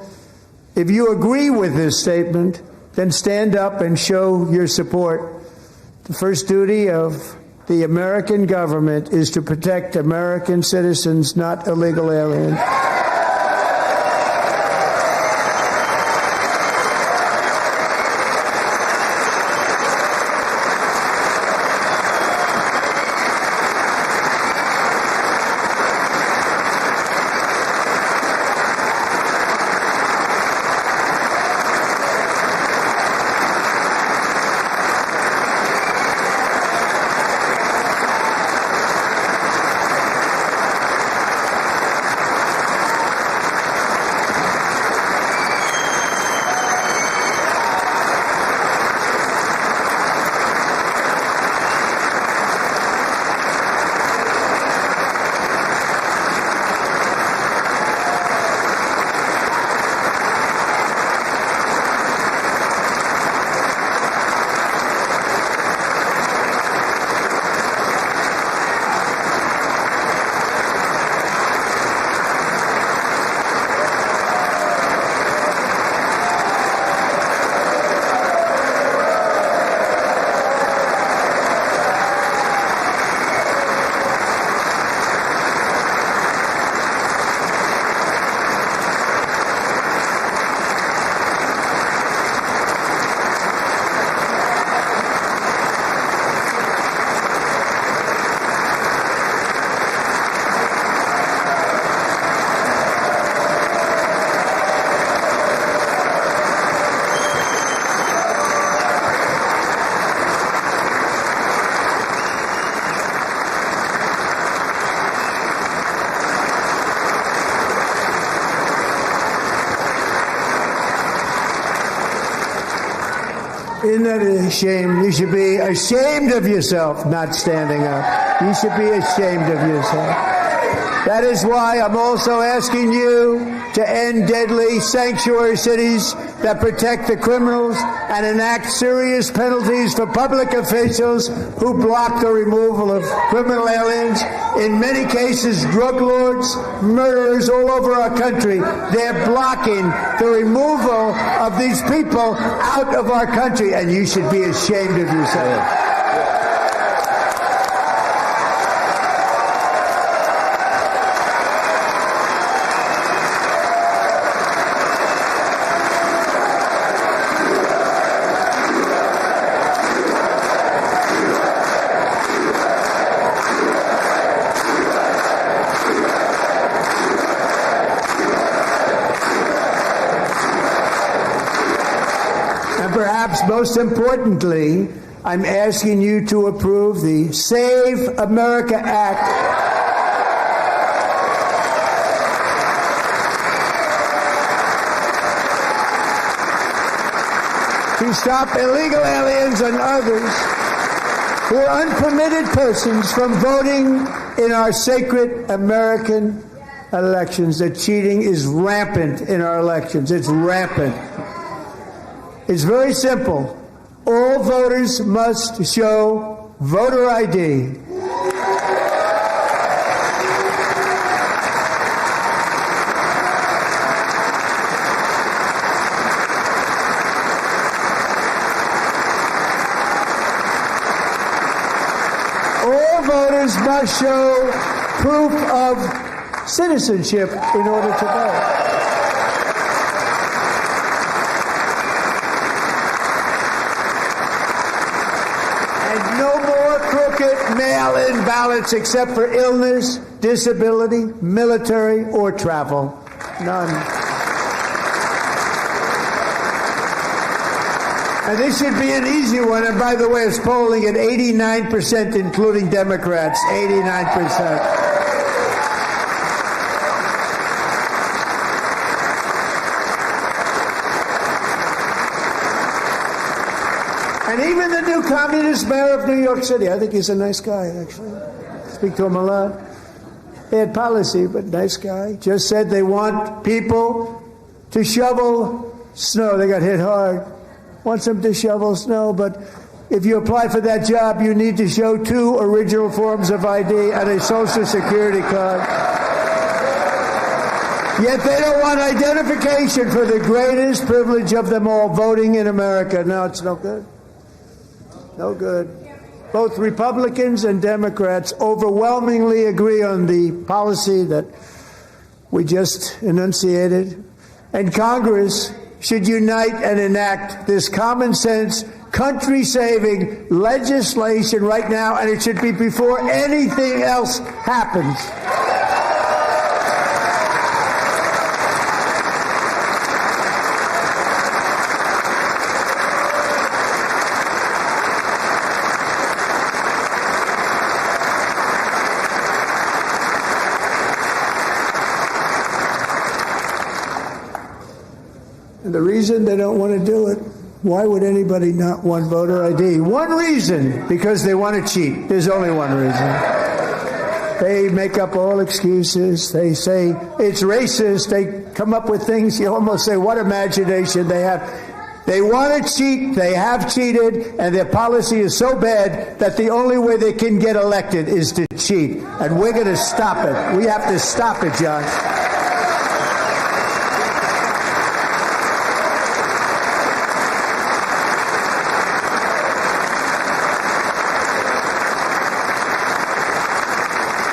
If you agree with this statement, then stand up and show your support. The first duty of the American government is to protect American citizens, not illegal aliens. Isn't that a shame? You should be ashamed of yourself not standing up. You should be ashamed of yourself. That is why I'm also asking you to end deadly sanctuary cities that protect the criminals and enact serious penalties for public officials who block the removal of criminal aliens. In many cases, drug lords, murderers all over our country, they're blocking the removal of these people out of our country, and you should be ashamed of yourself. most importantly, I'm asking you to approve the Save America Act. To stop illegal aliens and others who are unpermitted persons from voting in our sacred American elections. The cheating is rampant in our elections. It's rampant. It's very simple. All voters must show voter ID. Voters must show proof of citizenship in order to vote. And no more crooked mail-in ballots except for illness, disability, military, or travel. None. And this should be an easy one. And by the way, it's polling at 89%, including Democrats. 89%. And even the new communist mayor of New York City, I think he's a nice guy, actually. Speak to him a lot. Bad policy, but nice guy. Just said they want people to shovel snow. They got hit hard. Wants them to shovel snow, but if you apply for that job, you need to show 2 original forms of ID and a Social Security card. Yet they don't want identification for the greatest privilege of them all, voting in America. No, it's no good. No good. Both Republicans and Democrats overwhelmingly agree on the policy that we just enunciated, and Congress should unite and enact this common sense, country-saving legislation right now, and it should be before anything else happens. And the reason they don't want to do it, why would anybody not want voter ID? One reason, because they want to cheat. There's only one reason. They make up all excuses. They say it's racist. They come up with things. You almost say, what imagination they have. They want to cheat. They have cheated. And their policy is so bad that the only way they can get elected is to cheat. And we're going to stop it. We have to stop it, John.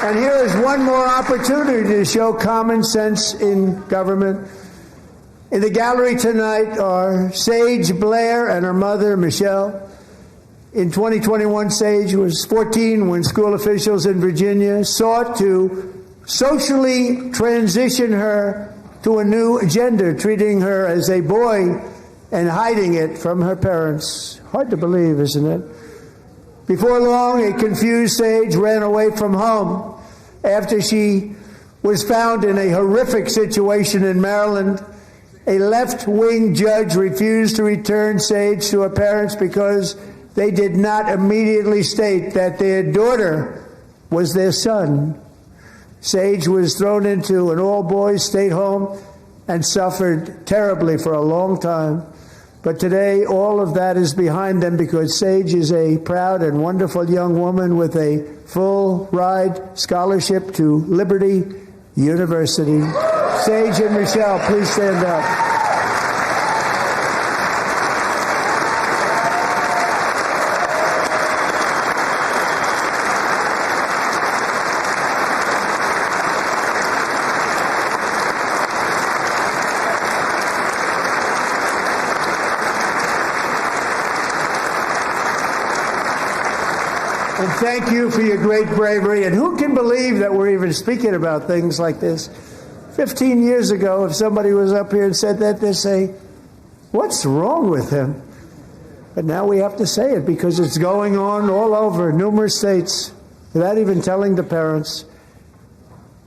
And here is one more opportunity to show common sense in government. In the gallery tonight are Sage Blair and her mother, Michelle. In 2021, Sage was 14 when school officials in Virginia sought to socially transition her to a new gender, treating her as a boy and hiding it from her parents. Hard to believe, isn't it? Before long, a confused Sage ran away from home after she was found in a horrific situation in Maryland. A left-wing judge refused to return Sage to her parents because they did not immediately state that their daughter was their son. Sage was thrown into an all-boys state home and suffered terribly for a long time. But today, all of that is behind them because Sage is a proud and wonderful young woman with a full-ride scholarship to Liberty University. Sage and Michelle, please stand up. And thank you for your great bravery. And who can believe that we're even speaking about things like this? 15 years ago, if somebody was up here and said that, they'd say, what's wrong with him? But now we have to say it because it's going on all over, numerous states, without even telling the parents.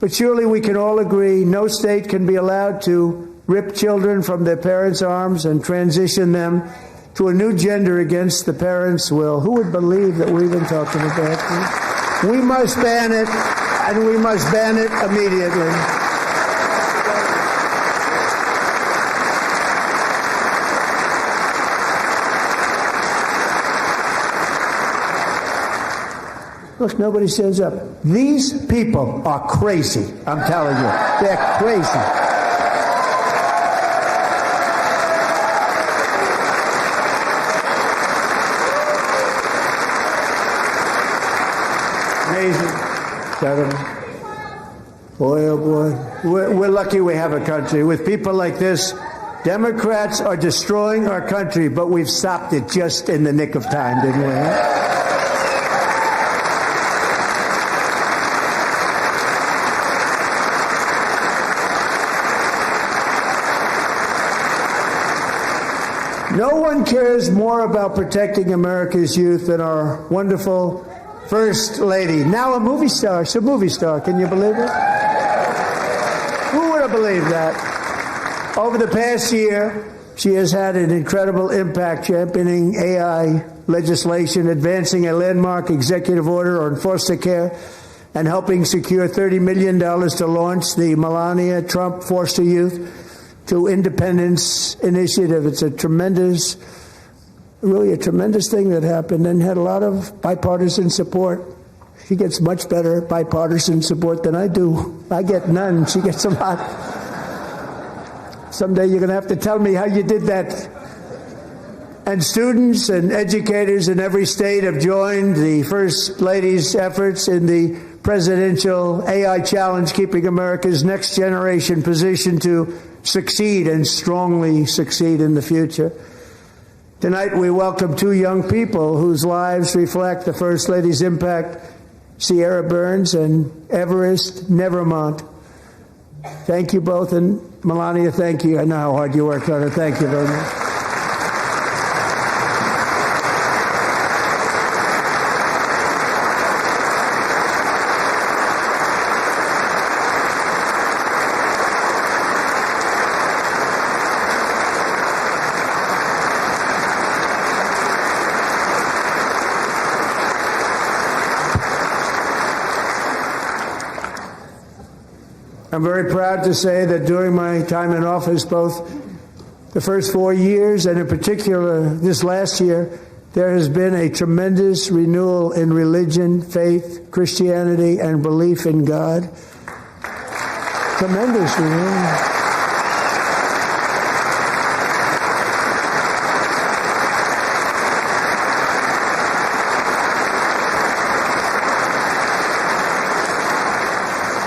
But surely we can all agree no state can be allowed to rip children from their parents' arms and transition them to a new gender against the parents' will. Who would believe that we've been talking about this? We must ban it, and we must ban it immediately. Look, nobody stands up. These people are crazy, I'm telling you. They're crazy. Amazing. Gentlemen. Boy, oh boy. We're lucky we have a country. With people like this, Democrats are destroying our country, but we've stopped it just in the nick of time, didn't we? No one cares more about protecting America's youth than our wonderful First Lady, now a movie star. She's a movie star. Can you believe it? Who would have believed that? Over the past year, she has had an incredible impact championing AI legislation, advancing a landmark executive order on foster care, and helping secure $30 million to launch the Melania Trump Foster Youth to Independence Initiative. It's a tremendous, really a tremendous thing that happened and had a lot of bipartisan support. She gets much better bipartisan support than I do. I get none. She gets a lot. Someday you're going to have to tell me how you did that. And students and educators in every state have joined the First Lady's efforts in the presidential AI challenge, keeping America's next generation positioned to succeed and strongly succeed in the future. Tonight we welcome two young people whose lives reflect the First Lady's impact, Sierra Burns and Everest Nevermont. Thank you both, and Melania, thank you. I know how hard you worked on it. Thank you very much. I'm very proud to say that during my time in office, both the first 4 years and in particular this last year, there has been a tremendous renewal in religion, faith, Christianity, and belief in God. Tremendous renewal.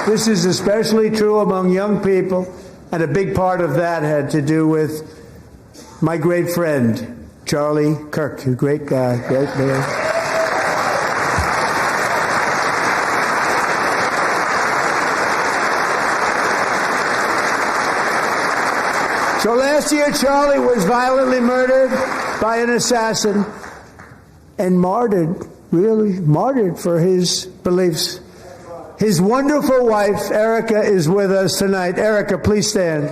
This is especially true among young people, and a big part of that had to do with my great friend, Charlie Kirk, a great guy, great man. So last year, Charlie was violently murdered by an assassin and martyred, really martyred for his beliefs. His wonderful wife, Erica, is with us tonight. Erica, please stand.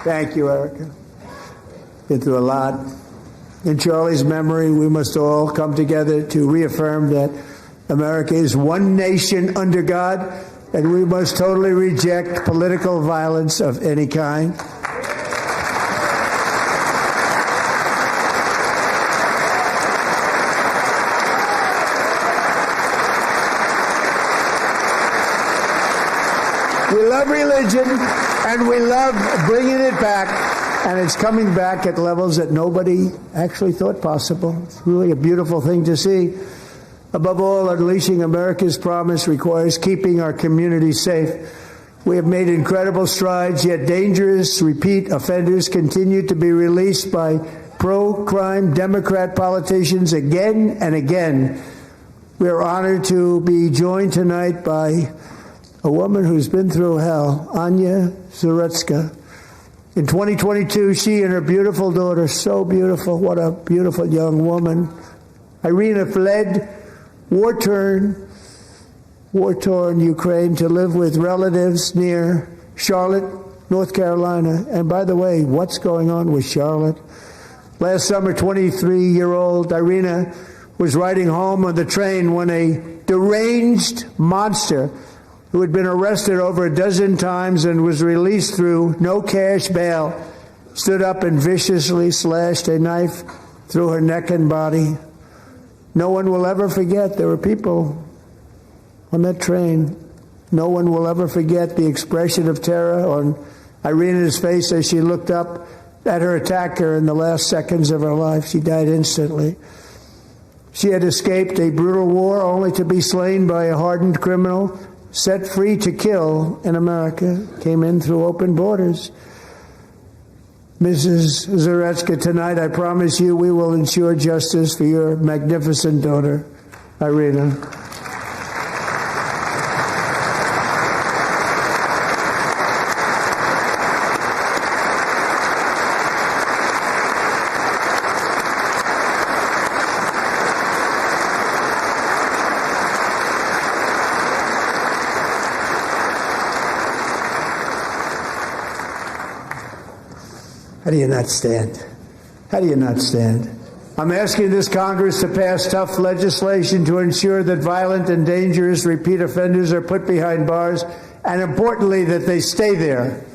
Thank you, Erica. Been through a lot. In Charlie's memory, we must all come together to reaffirm that America is one nation under God, and we must totally reject political violence of any kind. We love religion, and we love bringing it back. And it's coming back at levels that nobody actually thought possible. It's really a beautiful thing to see. Above all, unleashing America's promise requires keeping our communities safe. We have made incredible strides, yet dangerous repeat offenders continue to be released by pro-crime Democrat politicians again and again. We are honored to be joined tonight by a woman who's been through hell, Anya Zaretska. In 2022, she and her beautiful daughter, so beautiful, what a beautiful young woman, Irina, fled war-torn Ukraine to live with relatives near Charlotte, North Carolina. And by the way, what's going on with Charlotte? Last summer, 23-year-old Irina was riding home on the train when a deranged monster who had been arrested over a dozen times and was released through no cash bail stood up and viciously slashed a knife through her neck and body. No one will ever forget. There were people on that train. No one will ever forget the expression of terror on Irina's face as she looked up at her attacker in the last seconds of her life. She died instantly. She had escaped a brutal war only to be slain by a hardened criminal set free to kill in America. Came in through open borders. Mrs. Zaretska, tonight I promise you we will ensure justice for your magnificent daughter, Irina. How do you not stand? How do you not stand? I'm asking this Congress to pass tough legislation to ensure that violent and dangerous repeat offenders are put behind bars, and importantly, that they stay there.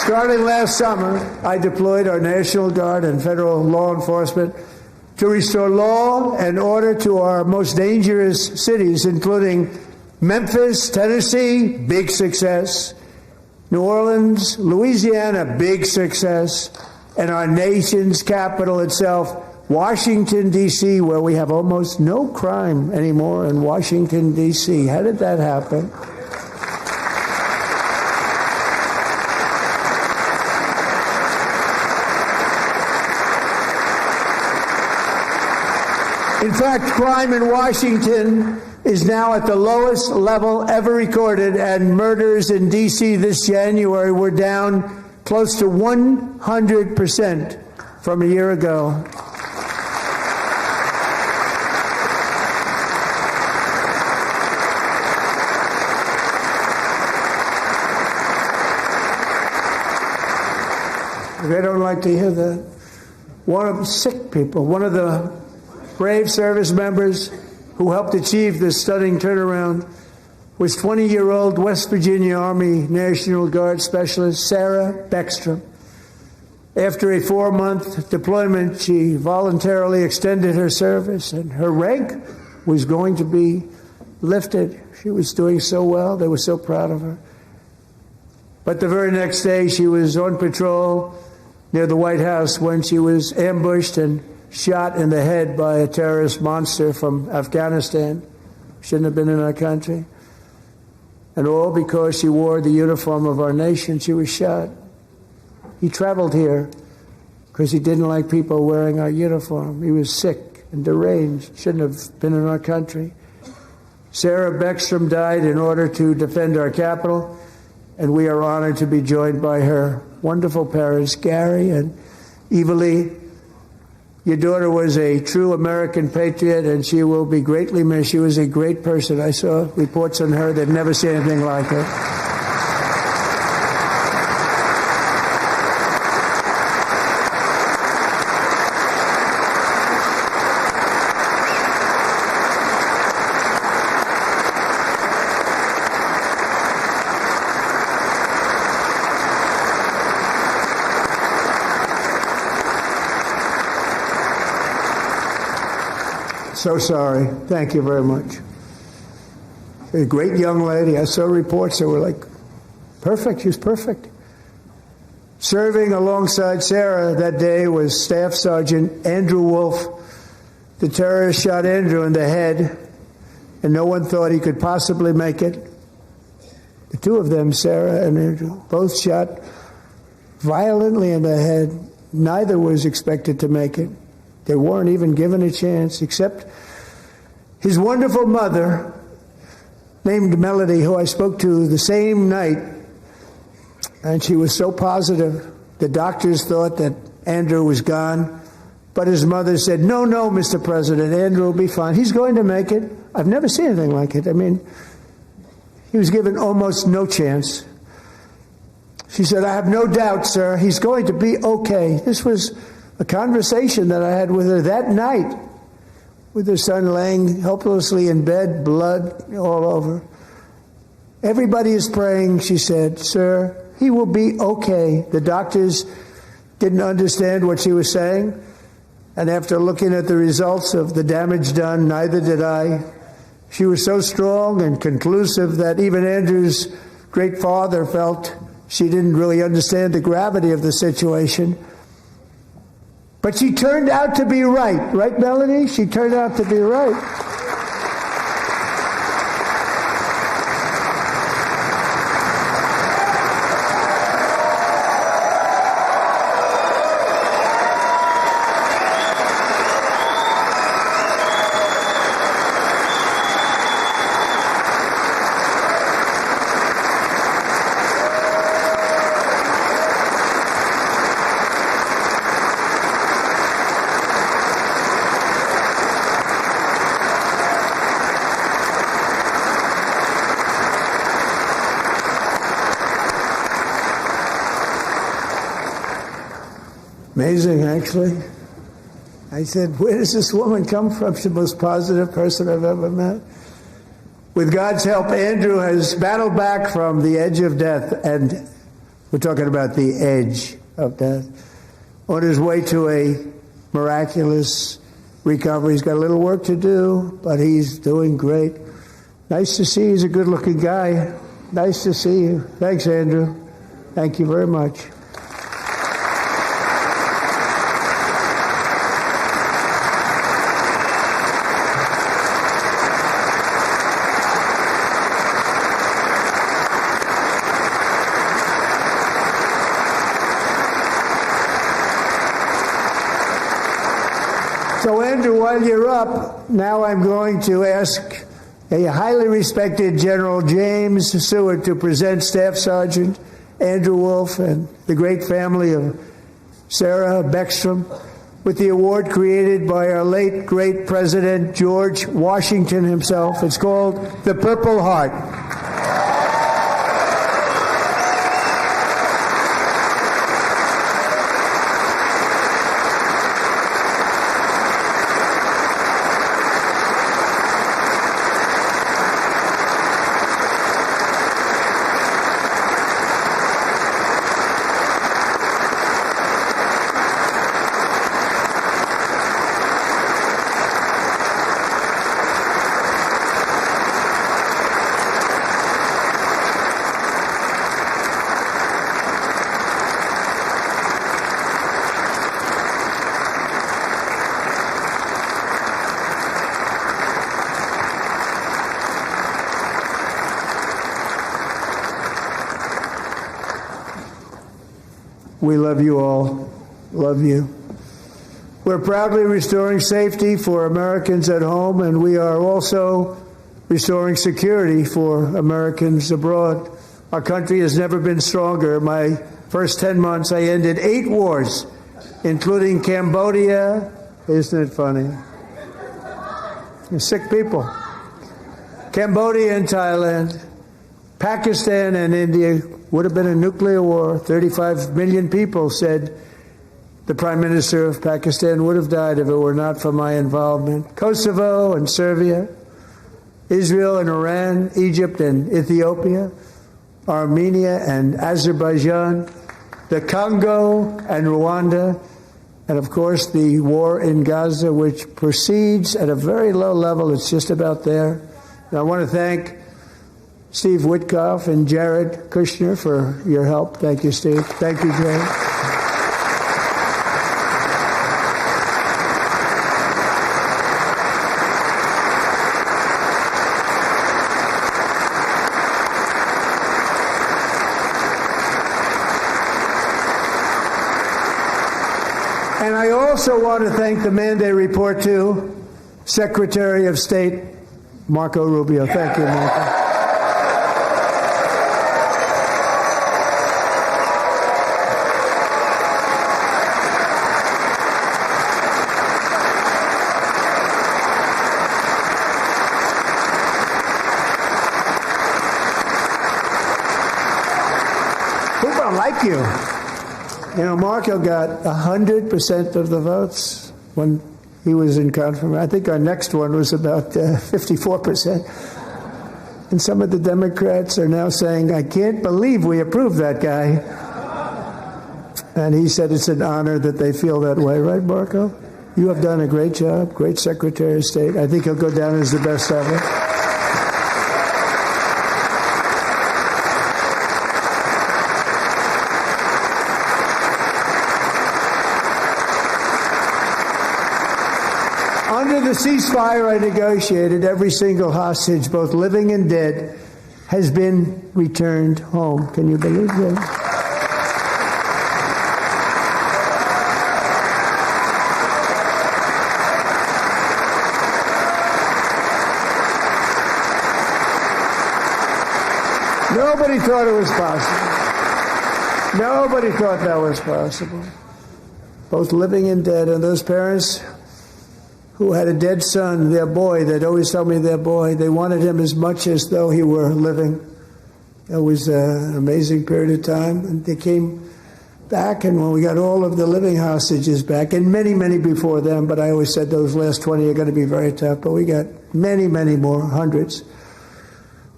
Starting last summer, I deployed our National Guard and federal law enforcement to restore law and order to our most dangerous cities, including Memphis, Tennessee, big success, New Orleans, Louisiana, big success, and our nation's capital itself, Washington, D.C., where we have almost no crime anymore in Washington, D.C. How did that happen? In fact, crime in Washington is now at the lowest level ever recorded, and murders in D.C. this January were down close to 100% from a year ago. They don't like to hear that. One of the sick people, one of the brave service members who helped achieve this stunning turnaround was 20-year-old West Virginia Army National Guard Specialist Sarah Beckstrom. After a 4-month deployment, she voluntarily extended her service, and her rank was going to be lifted. She was doing so well. They were so proud of her. But the very next day, she was on patrol near the White House when she was ambushed and shot in the head by a terrorist monster from Afghanistan. Shouldn't have been in our country. And all because she wore the uniform of our nation. She was shot. He traveled here because he didn't like people wearing our uniform. He was sick and deranged. Shouldn't have been in our country. Sarah Beckstrom died in order to defend our capital, and we are honored to be joined by her wonderful parents, Gary and Evalie. Your daughter was a true American patriot, and she will be greatly missed. She was a great person. I saw reports on her. They've never seen anything like her. So sorry. Thank you very much. A great young lady. I saw reports that were like Perfect. She was perfect. Serving alongside Sarah that day was Staff Sergeant Andrew Wolf. The terrorist shot Andrew in the head, and no one thought he could possibly make it. The two of them, Sarah and Andrew, both shot violently in the head. Neither was expected to make it. They weren't even given a chance, except his wonderful mother, named Melody, who I spoke to the same night, and she was so positive. The doctors thought that Andrew was gone, but his mother said, no, Mr. President, Andrew will be fine. He's going to make it. I've never seen anything like it. I mean, he was given almost no chance. She said, I have no doubt, sir, he's going to be okay. This was a conversation that I had with her that night, with her son laying helplessly in bed, blood all over. Everybody is praying, she said, sir, he will be okay. The doctors didn't understand what she was saying, and after looking at the results of the damage done, neither did I. She was so strong and conclusive that even Andrew's great father felt she didn't really understand the gravity of the situation. But she turned out to be right. Right, Melanie? She turned out to be right. Amazing, actually. I said, where does this woman come from? She's the most positive person I've ever met. With God's help, Andrew has battled back from the edge of death, and we're talking about the edge of death, on his way to a miraculous recovery. He's got a little work to do, but he's doing great. Nice to see you. He's a good-looking guy. Nice to see you. Thanks, Andrew. Thank you very much. So, Andrew, while you're up, now I'm going to ask a highly respected General James Seward to present Staff Sergeant Andrew Wolf and the great family of Sarah Beckstrom with the award created by our late, great President George Washington himself. It's called the Purple Heart. We love you all. Love you. We're proudly restoring safety for Americans at home, and we are also restoring security for Americans abroad. Our country has never been stronger. My first 10 months, I ended 8 wars, including Cambodia. Isn't it funny? Sick people. Cambodia and Thailand. Pakistan and India would have been a nuclear war. 35 million people, said the Prime Minister of Pakistan, would have died if it were not for my involvement. Kosovo and Serbia, Israel and Iran, Egypt and Ethiopia, Armenia and Azerbaijan, the Congo and Rwanda, and of course the war in Gaza, which proceeds at a very low level. It's just about there. And I want to thank Steve Witkoff and Jared Kushner for your help. Thank you, Steve. Thank you, Jared. And I also want to thank the man they report to, Secretary of State Marco Rubio. Thank you, Marco. People don't like you. You know, Marco got 100% of the votes when he was in confirmation. I think our next one was about 54%. And some of the Democrats are now saying, I can't believe we approved that guy. And he said it's an honor that they feel that way. Right, Marco? You have done a great job, great Secretary of State. I think he'll go down as the best ever. Under the ceasefire I negotiated, every single hostage, both living and dead, has been returned home. Can you believe that? Nobody thought it was possible. Nobody thought that was possible. Both living and dead. And those parents who had a dead son, their boy, they'd always tell me their boy, they wanted him as much as though he were living. It was an amazing period of time. And they came back, and when we got all of the living hostages back, and many, many before them, but I always said those last 20 are going to be very tough, but we got many, many more, hundreds.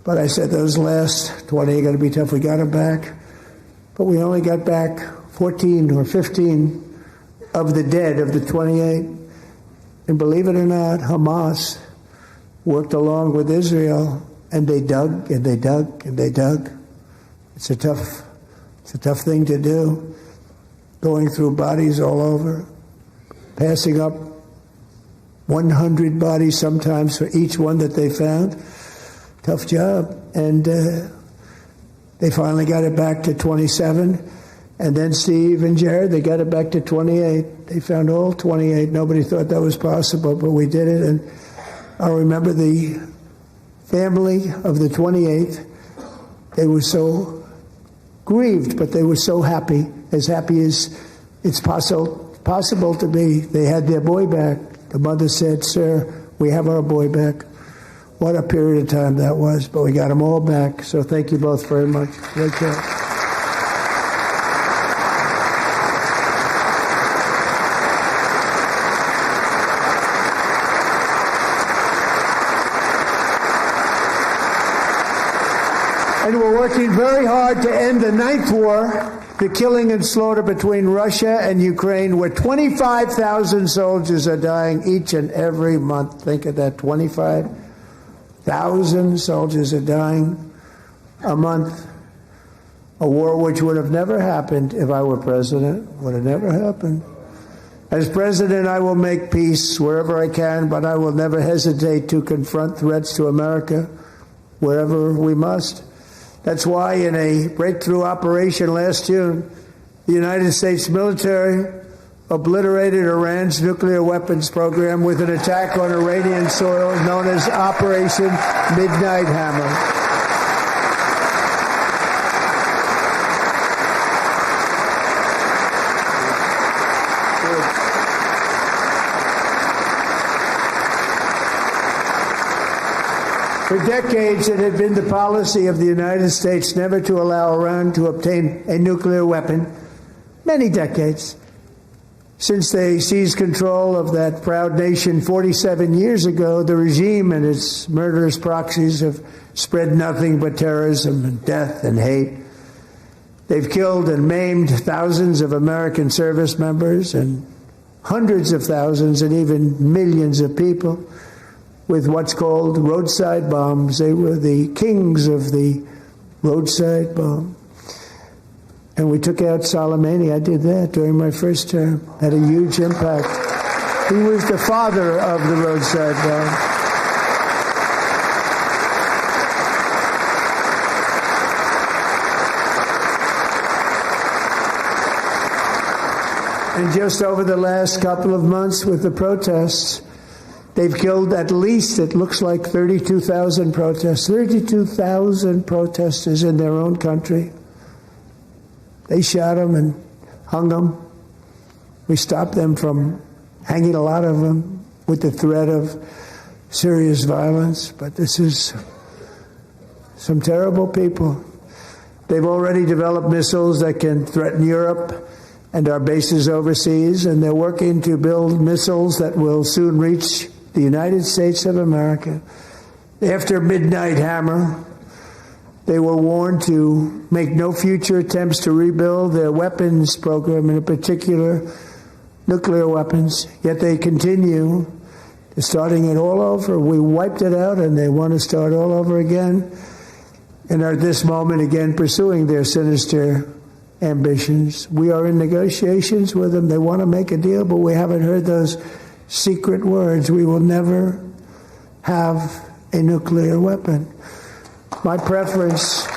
But I said those last 20 are going to be tough. We got them back. But we only got back 14 or 15 of the dead, of the 28. And believe it or not, Hamas worked along with Israel, and they dug, and they dug, and they dug. It's a tough thing to do, going through bodies all over, passing up 100 bodies sometimes for each one that they found. Tough job. And they finally got it back to 27. And then Steve and Jared, they got it back to 28. They found all 28. Nobody thought that was possible, but we did it. And I remember the family of the 28th. They were so grieved, but they were so happy as it's possible to be. They had their boy back. The mother said, "Sir, we have our boy back." What a period of time that was, but we got them all back. So thank you both very much. Great job. And we're working very hard to end the ninth war, the killing and slaughter between Russia and Ukraine, where 25,000 soldiers are dying each and every month. Think of that, 25,000 soldiers are dying a month. A war which would have never happened if I were president. Would have never happened. As president, I will make peace wherever I can, but I will never hesitate to confront threats to America wherever we must. That's why in a breakthrough operation last June, the United States military obliterated Iran's nuclear weapons program with an attack on Iranian soil known as Operation Midnight Hammer. For decades, it had been the policy of the United States never to allow Iran to obtain a nuclear weapon. Many decades. Since they seized control of that proud nation 47 years ago, the regime and its murderous proxies have spread nothing but terrorism and death and hate. They've killed and maimed thousands of American service members and hundreds of thousands and even millions of people. with what's called roadside bombs. They were the kings of the roadside bomb. And we took out Soleimani. I did that during my first term. Had a huge impact. He was the father of the roadside bomb. And just over the last couple of months with the protests, they've killed at least, it looks like, 32,000 protests. 32,000 protesters in their own country. They shot them and hung them. We stopped them from hanging a lot of them with the threat of serious violence. But this is some terrible people. They've already developed missiles that can threaten Europe and our bases overseas, and they're working to build missiles that will soon reach the United States of America. After Midnight Hammer, they were warned to make no future attempts to rebuild their weapons program, and in particular, nuclear weapons. Yet they continue. They're starting it all over. We wiped it out, and they want to start all over again, and are at this moment again pursuing their sinister ambitions. We are in negotiations with them. They want to make a deal, but we haven't heard those secret words. We will never have a nuclear weapon. My preference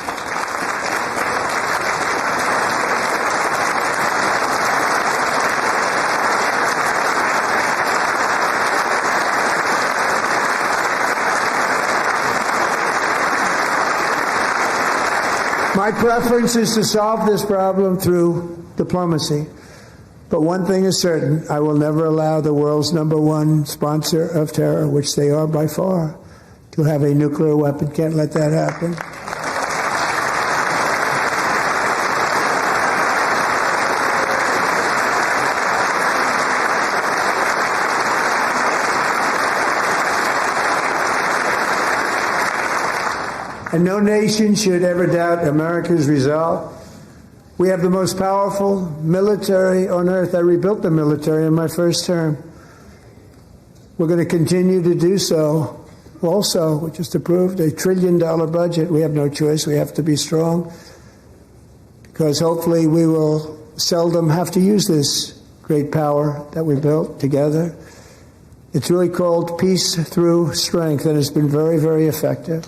is to solve this problem through diplomacy. But one thing is certain, I will never allow the world's #1 sponsor of terror, which they are by far, to have a nuclear weapon. Can't let that happen. And no nation should ever doubt America's resolve. We have the most powerful military on earth. I rebuilt the military in my first term. We're going to continue to do so. Also, we just approved a $1 trillion budget. We have no choice. We have to be strong, because hopefully we will seldom have to use this great power that we built together. It's really called peace through strength, and it's been very, very effective.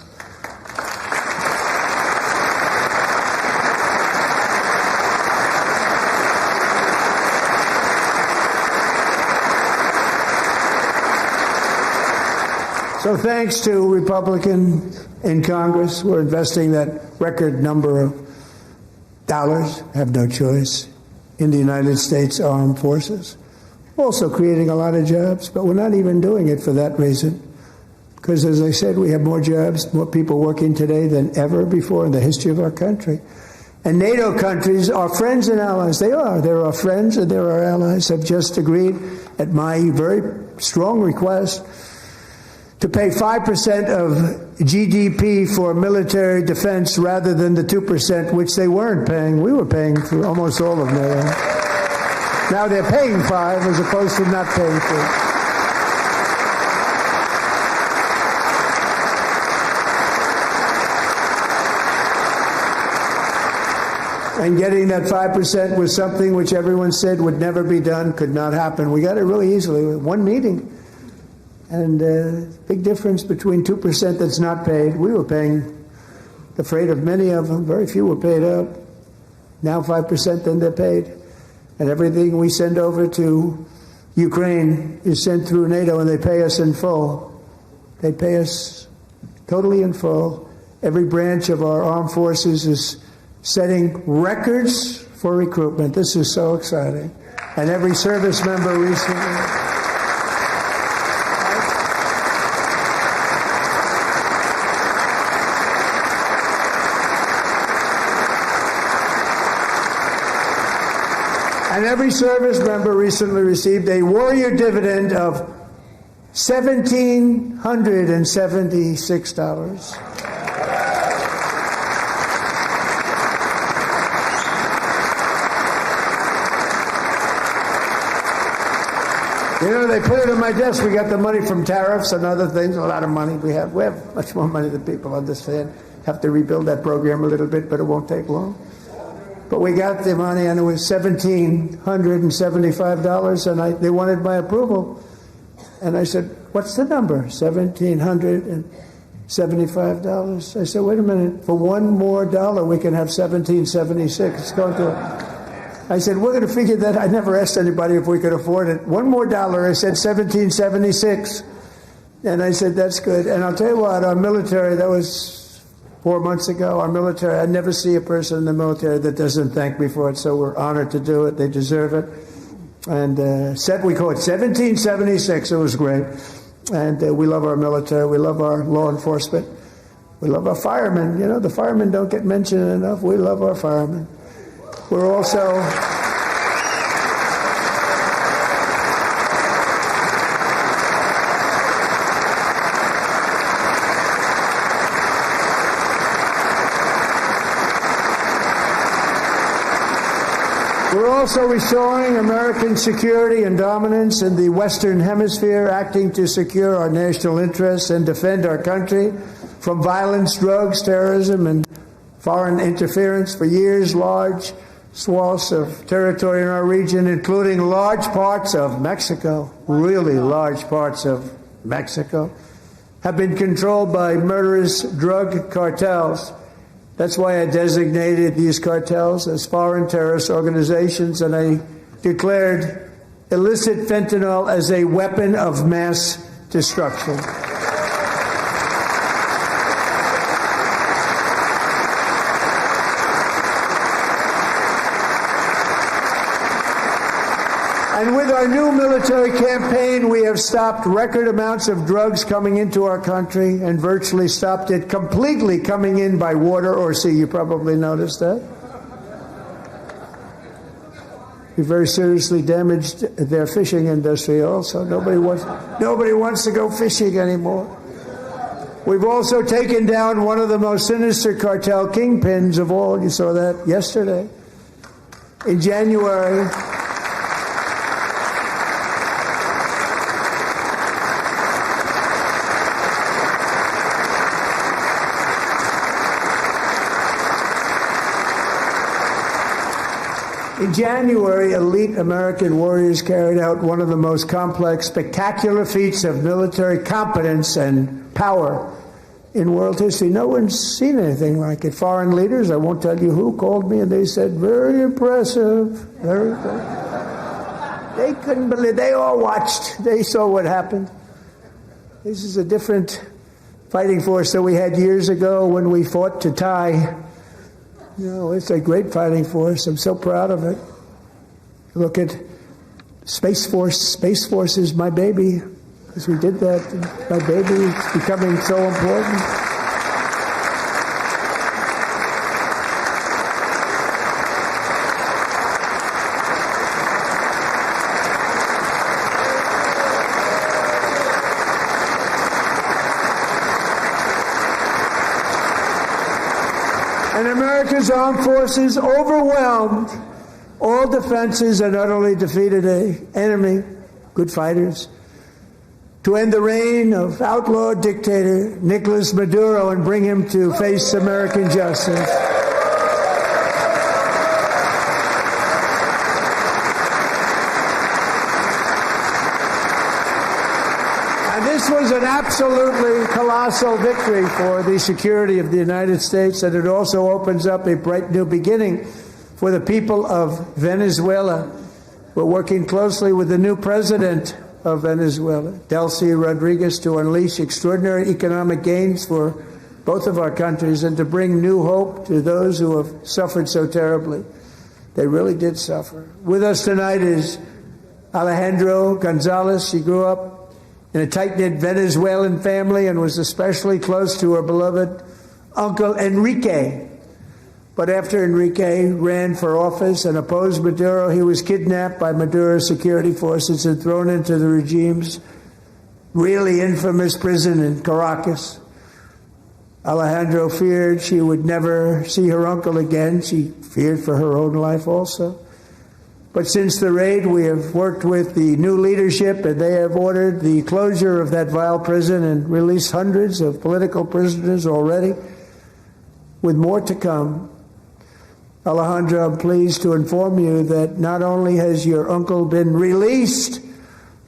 So thanks to Republicans in Congress, we're investing that record number of dollars, have no choice, in the United States Armed Forces. Also creating a lot of jobs, but we're not even doing it for that reason. Because as I said, we have more jobs, more people working today than ever before in the history of our country. And NATO countries are friends and allies. They are. They're our friends and they're our allies. Have just agreed at my very strong request to pay 5% of GDP for military defense rather than the 2%, which they weren't paying. We were paying for almost all of NATO. Now they're paying 5 as opposed to not paying 4. And getting that 5% was something which everyone said would never be done, could not happen. We got it really easily. One meeting. And big difference between 2% that's not paid. We were paying the freight of many of them. Very few were paid up. Now 5%, then they're paid. And everything we send over to Ukraine is sent through NATO, and they pay us in full. They pay us totally in full. Every branch of our armed forces is setting records for recruitment. This is so exciting. And every service member recently... And every service member recently received a warrior dividend of $1,776. You know, they put it on my desk. We got the money from tariffs and other things, a lot of money we have. We have much more money than people understand. Have to rebuild that program a little bit, but it won't take long. But we got the money, and it was $1,775, and they wanted my approval. And I said, what's the number? $1,775. I said, wait a minute. For $1 more, we can have $1,776. It's going to... I said, we're going to figure that. I never asked anybody if we could afford it. $1 more. I said, $1,776. And I said, that's good. And I'll tell you what, our military, that was 4 months ago, our military, I never see a person in the military that doesn't thank me for it, so we're honored to do it. They deserve it. And we call it 1776. It was great. And we love our military. We love our law enforcement. We love our firemen. You know, the firemen don't get mentioned enough. We love our firemen. We're also... We're also restoring American security and dominance in the Western Hemisphere, acting to secure our national interests and defend our country from violence, drugs, terrorism, and foreign interference. For years, large swaths of territory in our region, including large parts of Mexico, really large parts of Mexico, have been controlled by murderous drug cartels. That's why I designated these cartels as foreign terrorist organizations, and I declared illicit fentanyl as a weapon of mass destruction. And with our new military campaign, we have stopped record amounts of drugs coming into our country and virtually stopped it completely coming in by water or sea. You probably noticed that. We very seriously damaged their fishing industry also. Nobody wants to go fishing anymore. We've also taken down one of the most sinister cartel kingpins of all. You saw that yesterday. In January, elite American warriors carried out one of the most complex, spectacular feats of military competence and power in world history. No one's seen anything like it. Foreign leaders, I won't tell you who, called me and they said, very impressive, very impressive. They couldn't believe, they all watched, they saw what happened. This is a different fighting force that we had years ago when we fought to tie. You know, it's a great fighting force. I'm so proud of it. Look at Space Force. Space Force is my baby, because we did that. My baby is becoming so important. And America's armed forces overwhelmed all defenses and utterly defeated an enemy, good fighters, to end the reign of outlaw dictator Nicolas Maduro and bring him to face American justice. This was an absolutely colossal victory for the security of the United States, and it also opens up a bright new beginning for the people of Venezuela. We're working closely with the new president of Venezuela, Delcy Rodriguez, to unleash extraordinary economic gains for both of our countries and to bring new hope to those who have suffered so terribly. They really did suffer. With us tonight is Alejandro Gonzalez. She grew up in a tight-knit Venezuelan family and was especially close to her beloved uncle Enrique. But after Enrique ran for office and opposed Maduro, he was kidnapped by Maduro's security forces and thrown into the regime's really infamous prison in Caracas. Alejandro feared she would never see her uncle again. She feared for her own life also. But since the raid, we have worked with the new leadership, and they have ordered the closure of that vile prison and released hundreds of political prisoners already, with more to come. Alejandro, I'm pleased to inform you that not only has your uncle been released,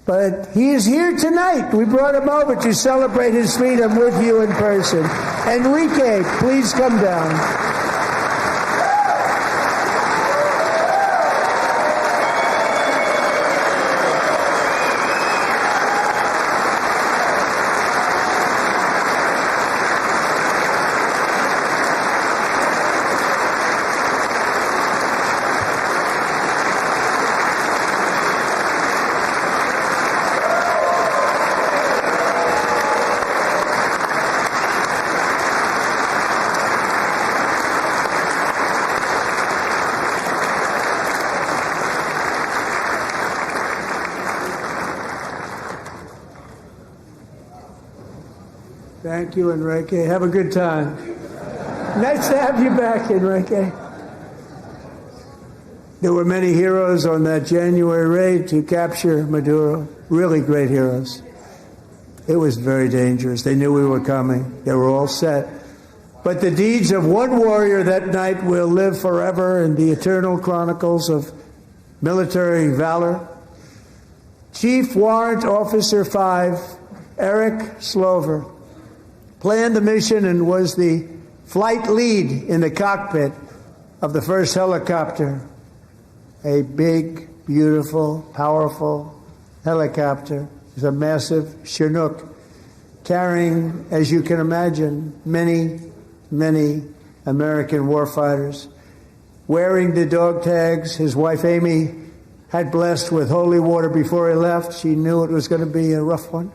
but he is here tonight. We brought him over to celebrate his freedom with you in person. Enrique, please come down. Thank you, Enrique. Have a good time. Nice to have you back, Enrique. There were many heroes on that January raid to capture Maduro. Really great heroes. It was very dangerous. They knew we were coming. They were all set. But the deeds of one warrior that night will live forever in the eternal chronicles of military valor. Chief Warrant Officer 5, Eric Slover, planned the mission and was the flight lead in the cockpit of the first helicopter, a big, beautiful, powerful helicopter. It was a massive Chinook carrying, as you can imagine, many, many American warfighters. Wearing the dog tags, his wife Amy had blessed with holy water before he left. She knew it was going to be a rough one.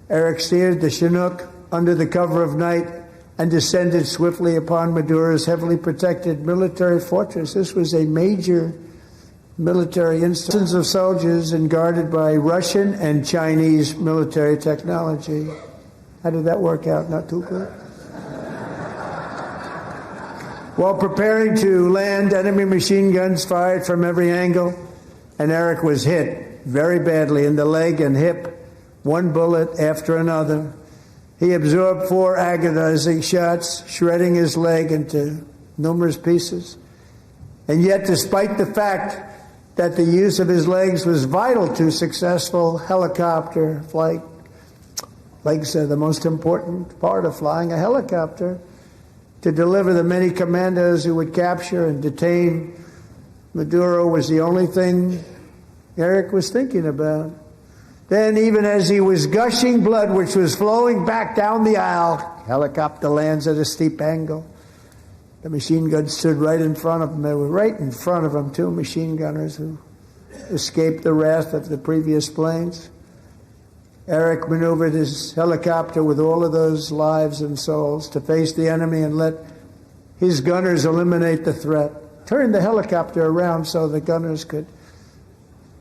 Eric steered the Chinook under the cover of night and descended swiftly upon Maduro's heavily protected military fortress. This was a major military instance of soldiers and guarded by Russian and Chinese military technology. How did that work out? Not too good. While preparing to land, enemy machine guns fired from every angle, and Eric was hit very badly in the leg and hip, one bullet after another. He absorbed 4 agonizing shots, shredding his leg into numerous pieces. And yet, despite the fact that the use of his legs was vital to successful helicopter flight, legs are the most important part of flying a helicopter, to deliver the many commandos who would capture and detain Maduro was the only thing Eric was thinking about. Then, even as he was gushing blood, which was flowing back down the aisle, helicopter lands at a steep angle. The machine guns stood right in front of him. They were right in front of him, 2 machine gunners who escaped the wrath of the previous planes. Eric maneuvered his helicopter with all of those lives and souls to face the enemy and let his gunners eliminate the threat. Turned the helicopter around so the gunners could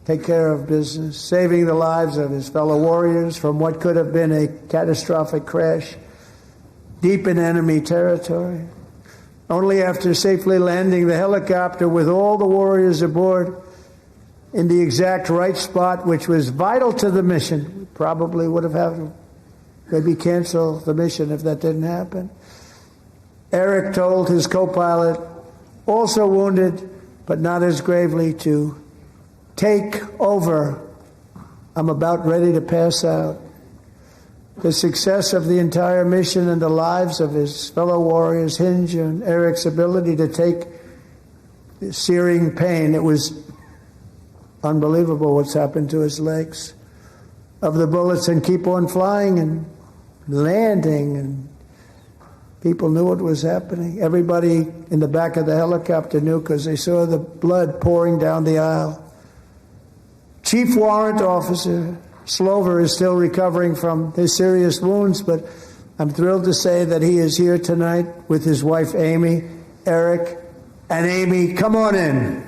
take care of business, saving the lives of his fellow warriors from what could have been a catastrophic crash deep in enemy territory. Only after safely landing the helicopter with all the warriors aboard in the exact right spot, which was vital to the mission, we probably would have had to maybe cancel the mission if that didn't happen. Eric told his co-pilot, also wounded but not as gravely, to take over. I'm about ready to pass out. The success of the entire mission and the lives of his fellow warriors hinge on Eric's ability to take the searing pain. It was unbelievable what's happened to his legs of the bullets and keep on flying and landing, and people knew what was happening. Everybody in the back of the helicopter knew because they saw the blood pouring down the aisle. Chief Warrant Officer Slover is still recovering from his serious wounds, but I'm thrilled to say that he is here tonight with his wife Amy, Eric, and Amy, come on in.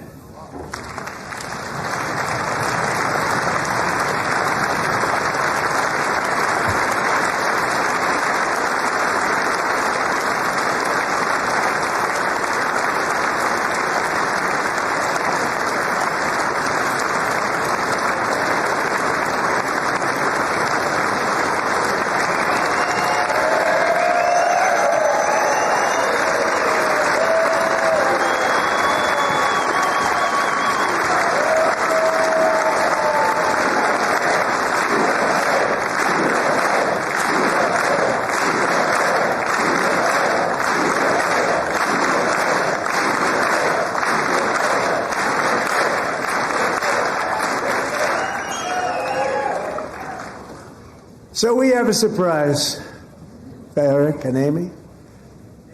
So we have a surprise for Eric and Amy.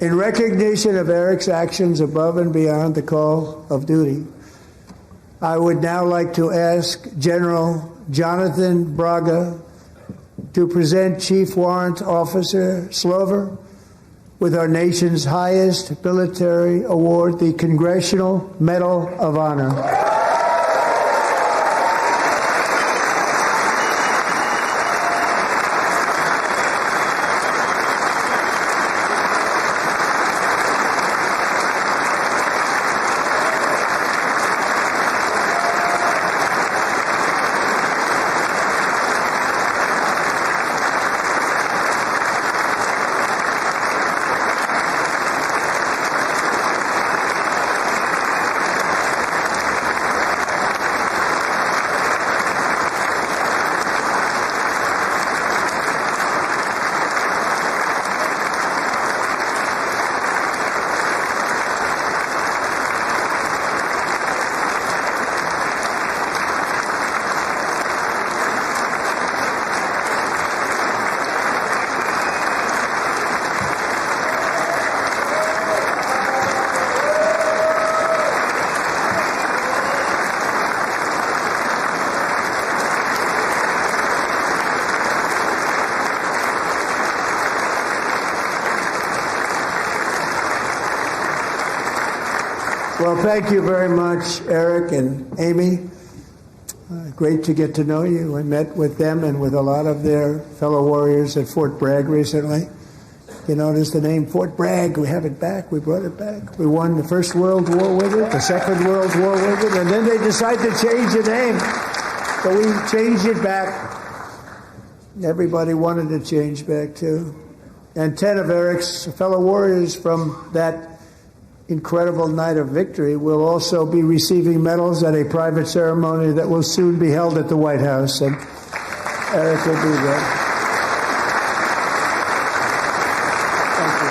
In recognition of Eric's actions above and beyond the call of duty, I would now like to ask General Jonathan Braga to present Chief Warrant Officer Slover with our nation's highest military award, the Congressional Medal of Honor. Well, thank you very much, Eric and Amy. Great to get to know you. I met with them and with a lot of their fellow warriors at Fort Bragg recently. You notice the name Fort Bragg. We have it back. We brought it back. We won the First World War with it, the Second World War with it, and then they decided to change the name. So we changed it back. Everybody wanted to change back, too. And 10 of Eric's fellow warriors from that incredible night of victory will also be receiving medals at a private ceremony that will soon be held at the White House, and Eric will be there. Thank you.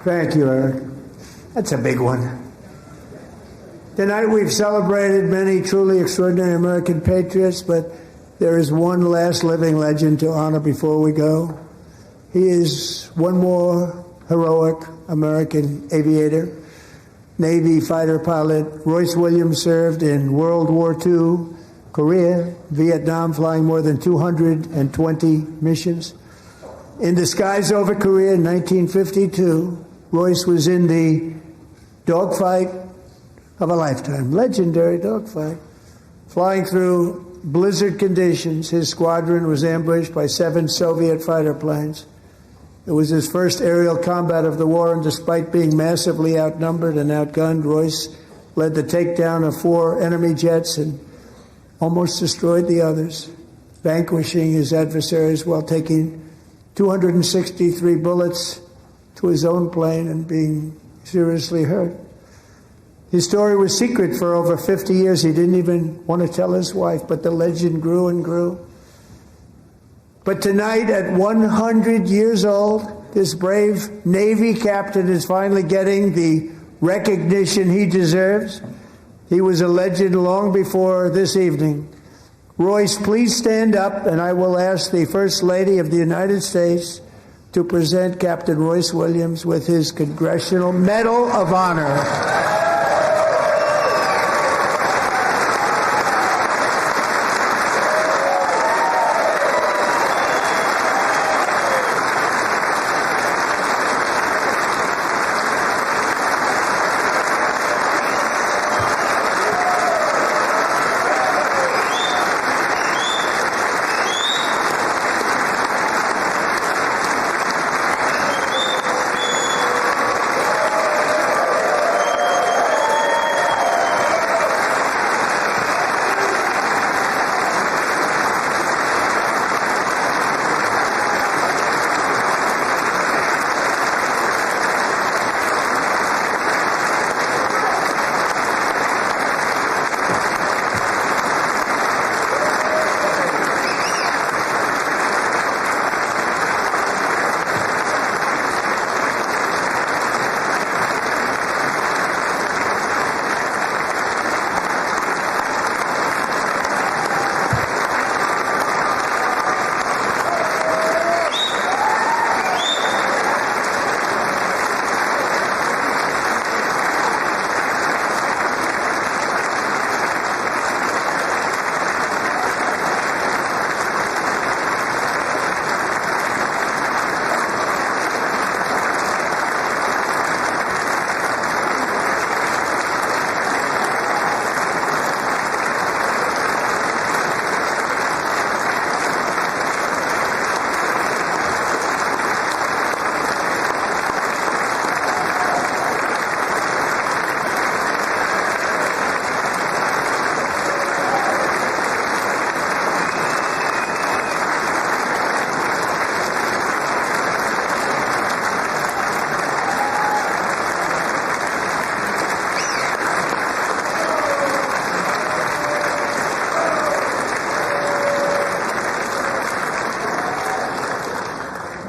Thank you, Eric. That's a big one. Tonight we've celebrated many truly extraordinary American patriots, but there is one last living legend to honor before we go. He is one more heroic American aviator, Navy fighter pilot. Royce Williams served in World War II, Korea, Vietnam, flying more than 220 missions. In disguise over Korea in 1952, Royce was in the dogfight of a lifetime, legendary dogfight. Flying through blizzard conditions, his squadron was ambushed by 7 Soviet fighter planes. It was his first aerial combat of the war, and despite being massively outnumbered and outgunned, Royce led the takedown of 4 enemy jets and almost destroyed the others, vanquishing his adversaries while taking 263 bullets to his own plane and being seriously hurt. His story was secret for over 50 years. He didn't even want to tell his wife, but the legend grew and grew. But tonight, at 100 years old, this brave Navy captain is finally getting the recognition he deserves. He was a legend long before this evening. Royce, please stand up, and I will ask the First Lady of the United States to present Captain Royce Williams with his Congressional Medal of Honor.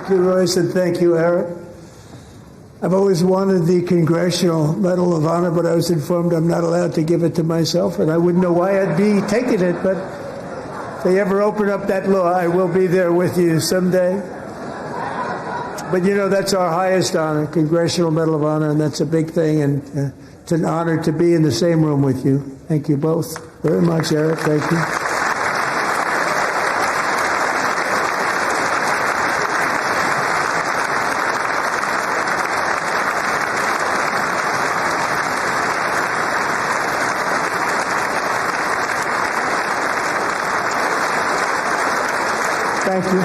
Thank you, Royce, and thank you, Eric. I've always wanted the Congressional Medal of Honor, but I was informed I'm not allowed to give it to myself, and I wouldn't know why I'd be taking it, but if they ever open up that law, I will be there with you someday. But you know, that's our highest honor, Congressional Medal of Honor, and that's a big thing, and it's an honor to be in the same room with you. Thank you both very much, Eric. Thank you. Thank you.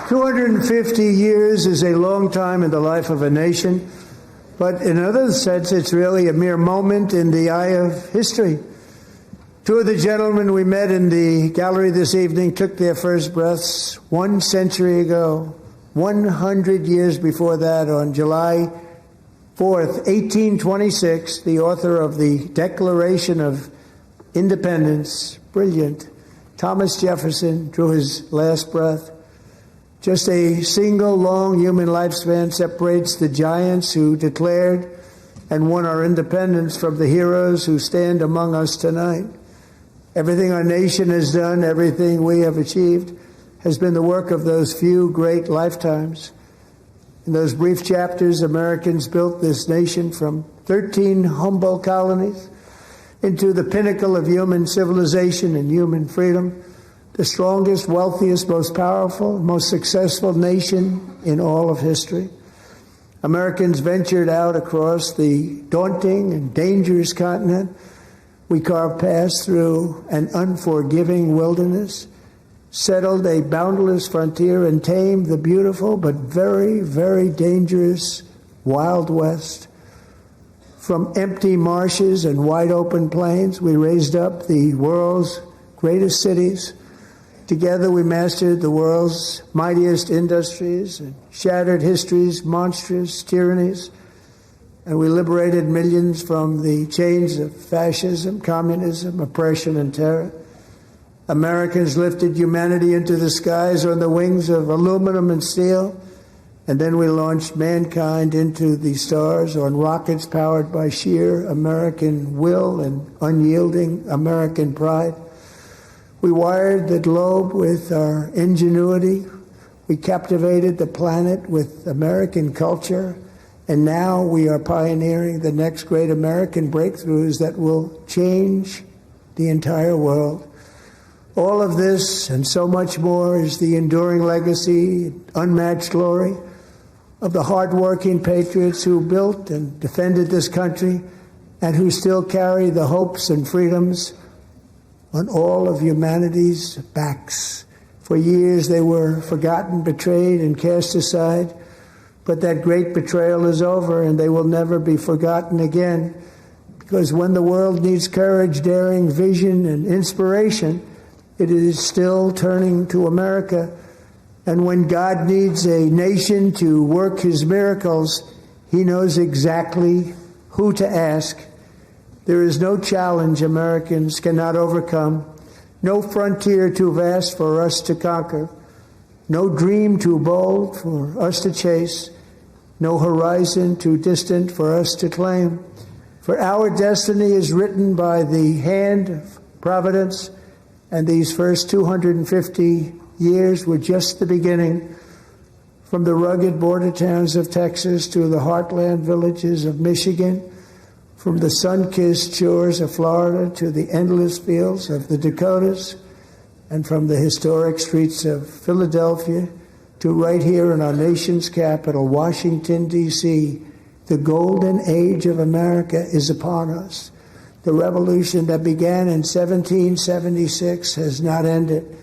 250 years is a long time in the life of a nation, but in another sense, it's really a mere moment in the eye of history. Two of the gentlemen we met in the gallery this evening took their first breaths 1 century ago, 100 years before that, on July 4th, 1826, the author of the Declaration of Independence, brilliant, Thomas Jefferson, drew his last breath. Just a single long human lifespan separates the giants who declared and won our independence from the heroes who stand among us tonight. Everything our nation has done, everything we have achieved, has been the work of those few great lifetimes. In those brief chapters, Americans built this nation from 13 humble colonies into the pinnacle of human civilization and human freedom, the strongest, wealthiest, most powerful, most successful nation in all of history. Americans ventured out across the daunting and dangerous continent. We carved paths through an unforgiving wilderness, settled a boundless frontier, and tamed the beautiful but very, very dangerous Wild West. From empty marshes and wide open plains, we raised up the world's greatest cities. Together we mastered the world's mightiest industries and shattered history's monstrous tyrannies. And we liberated millions from the chains of fascism, communism, oppression, and terror. Americans lifted humanity into the skies on the wings of aluminum and steel. And then we launched mankind into the stars on rockets powered by sheer American will and unyielding American pride. We wired the globe with our ingenuity. We captivated the planet with American culture. And now we are pioneering the next great American breakthroughs that will change the entire world. All of this and so much more is the enduring legacy, unmatched glory of the hardworking patriots who built and defended this country and who still carry the hopes and freedoms on all of humanity's backs. For years they were forgotten, betrayed, and cast aside, but that great betrayal is over and they will never be forgotten again, because when the world needs courage, daring, vision, and inspiration, it is still turning to America. And when God needs a nation to work his miracles, he knows exactly who to ask. There is no challenge Americans cannot overcome, no frontier too vast for us to conquer, no dream too bold for us to chase, no horizon too distant for us to claim. For our destiny is written by the hand of providence, and these first 250 years were just the beginning. From the rugged border towns of Texas to the heartland villages of Michigan, from the sun-kissed shores of Florida to the endless fields of the Dakotas, and from the historic streets of Philadelphia to right here in our nation's capital, Washington, D.C., the golden age of America is upon us. The revolution that began in 1776 has not ended.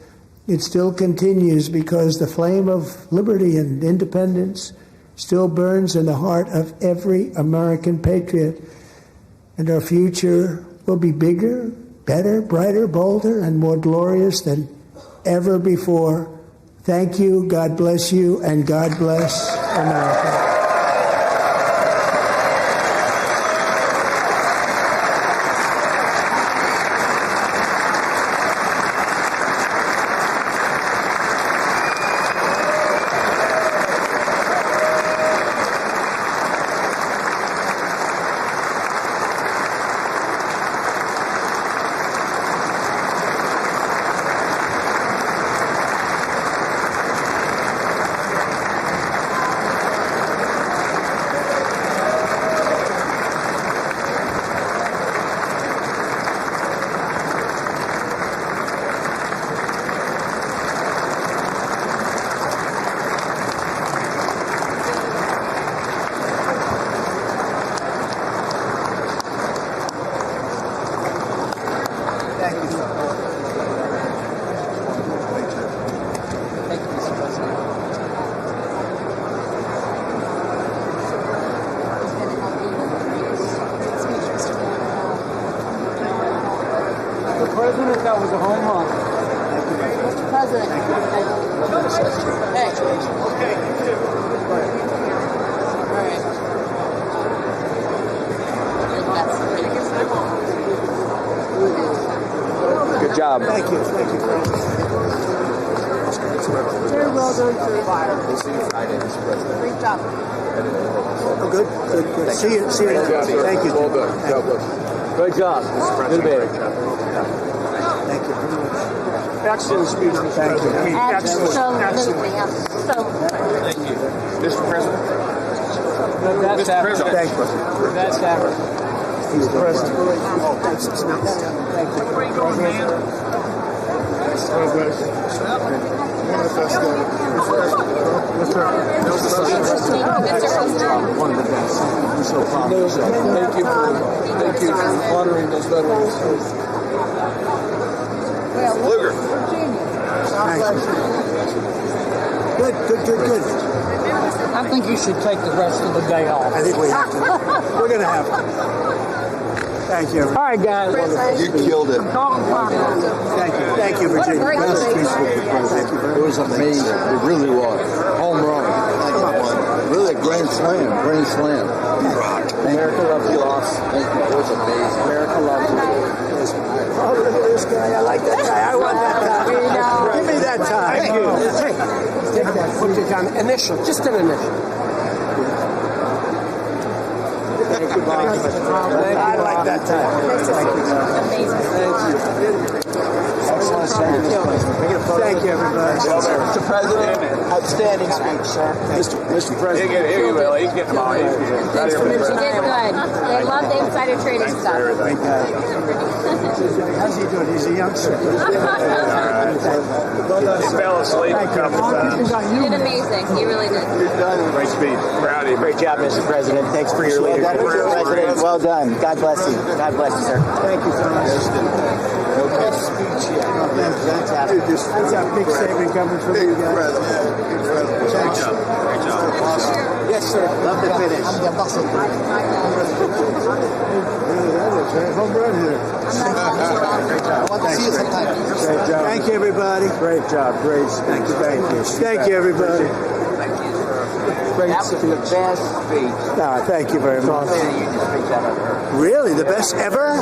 It still continues because the flame of liberty and independence still burns in the heart of every American patriot. And our future will be bigger, better, brighter, bolder, and more glorious than ever before. Thank you, God bless you, and God bless America. That was a home run. Mr. President. Hey. Good job. Thank you. Thank you. Very well done, sir. We'll see you Friday, Mr. President. Great job. Oh, good. See you. See you. Thank you. Well done. God bless. Good job, Mr. President. Good Thank you. Excellent speech, Mr. President. Absolutely. Thank you. Mr. President. That's Mr. President. Thank you. That's happened. Mr. President. Thank you. Where you going, man? One of the best. I'm so proud of yourself. Thank you for honoring those veterans. Luger. Good. I think you should take the rest of the day off. I think we have to. We're going to have to. Thank you. All right, guys. You killed it. Thank you, Virginia. What a great Thank you. It was amazing. It really was. Home run. Really a grand slam. America loves you, Loss. Thank you. It was amazing. America loves you. Oh, look at this guy. I like that guy. I want that guy. Give me that tie. Thank you. Hey, take that. Put it down. Initial. Just an initial. I like that tie. Thank you, everybody. Mr. President, outstanding speech, sir. Mr. President. He's getting them all. You did good. They love the insider trading stuff. How's he doing? He's a youngster. He fell asleep a couple times. You did amazing. You really did. Great speech. Proud of you. Great job, Mr. President. Thanks for your leadership. Mr. President, well done. God bless you. God bless you, sir. Thank you so much. No best speech yet. Fantastic. That's a big statement coming from you guys. Great job. Yes, sir. Love the finish. Home run here. Great job. Thank you, everybody. Great job. Great. Thank you. Thank you, everybody. That was the best speech. Thank you very much. Really, the best ever?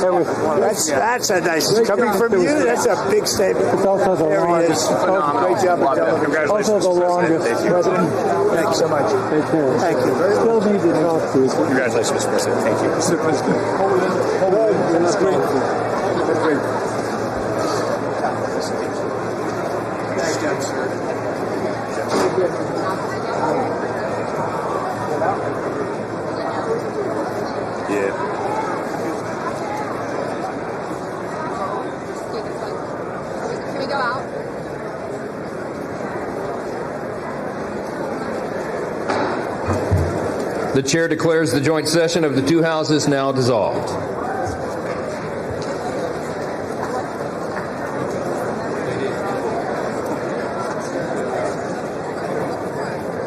That's a nice coming from you. That's a big statement. It's also the longest. Great job, Congratulations. also the longest. Thank you so much. Thank you. Still need to talk to you. Congratulations, Mr. President. Thank you. Mr. President. That's great. That's great. Yeah. Can we go out? The chair declares the joint session of the two houses now dissolved.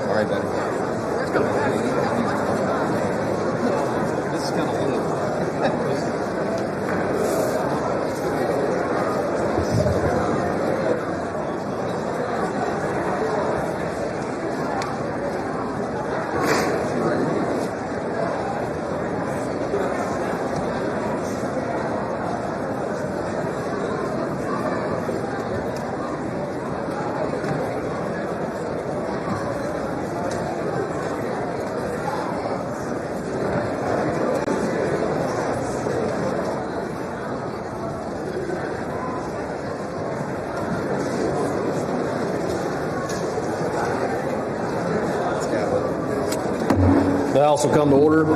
All right, buddy. This is kind of weird. The House will come to order.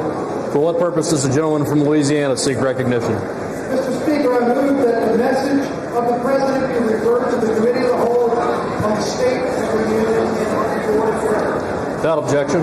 For what purpose does the gentleman from Louisiana seek recognition? Mr. Speaker, I move that the message of the President be referred to the Committee of the Whole on the State of the Union and on the Board of Affairs. Without objection.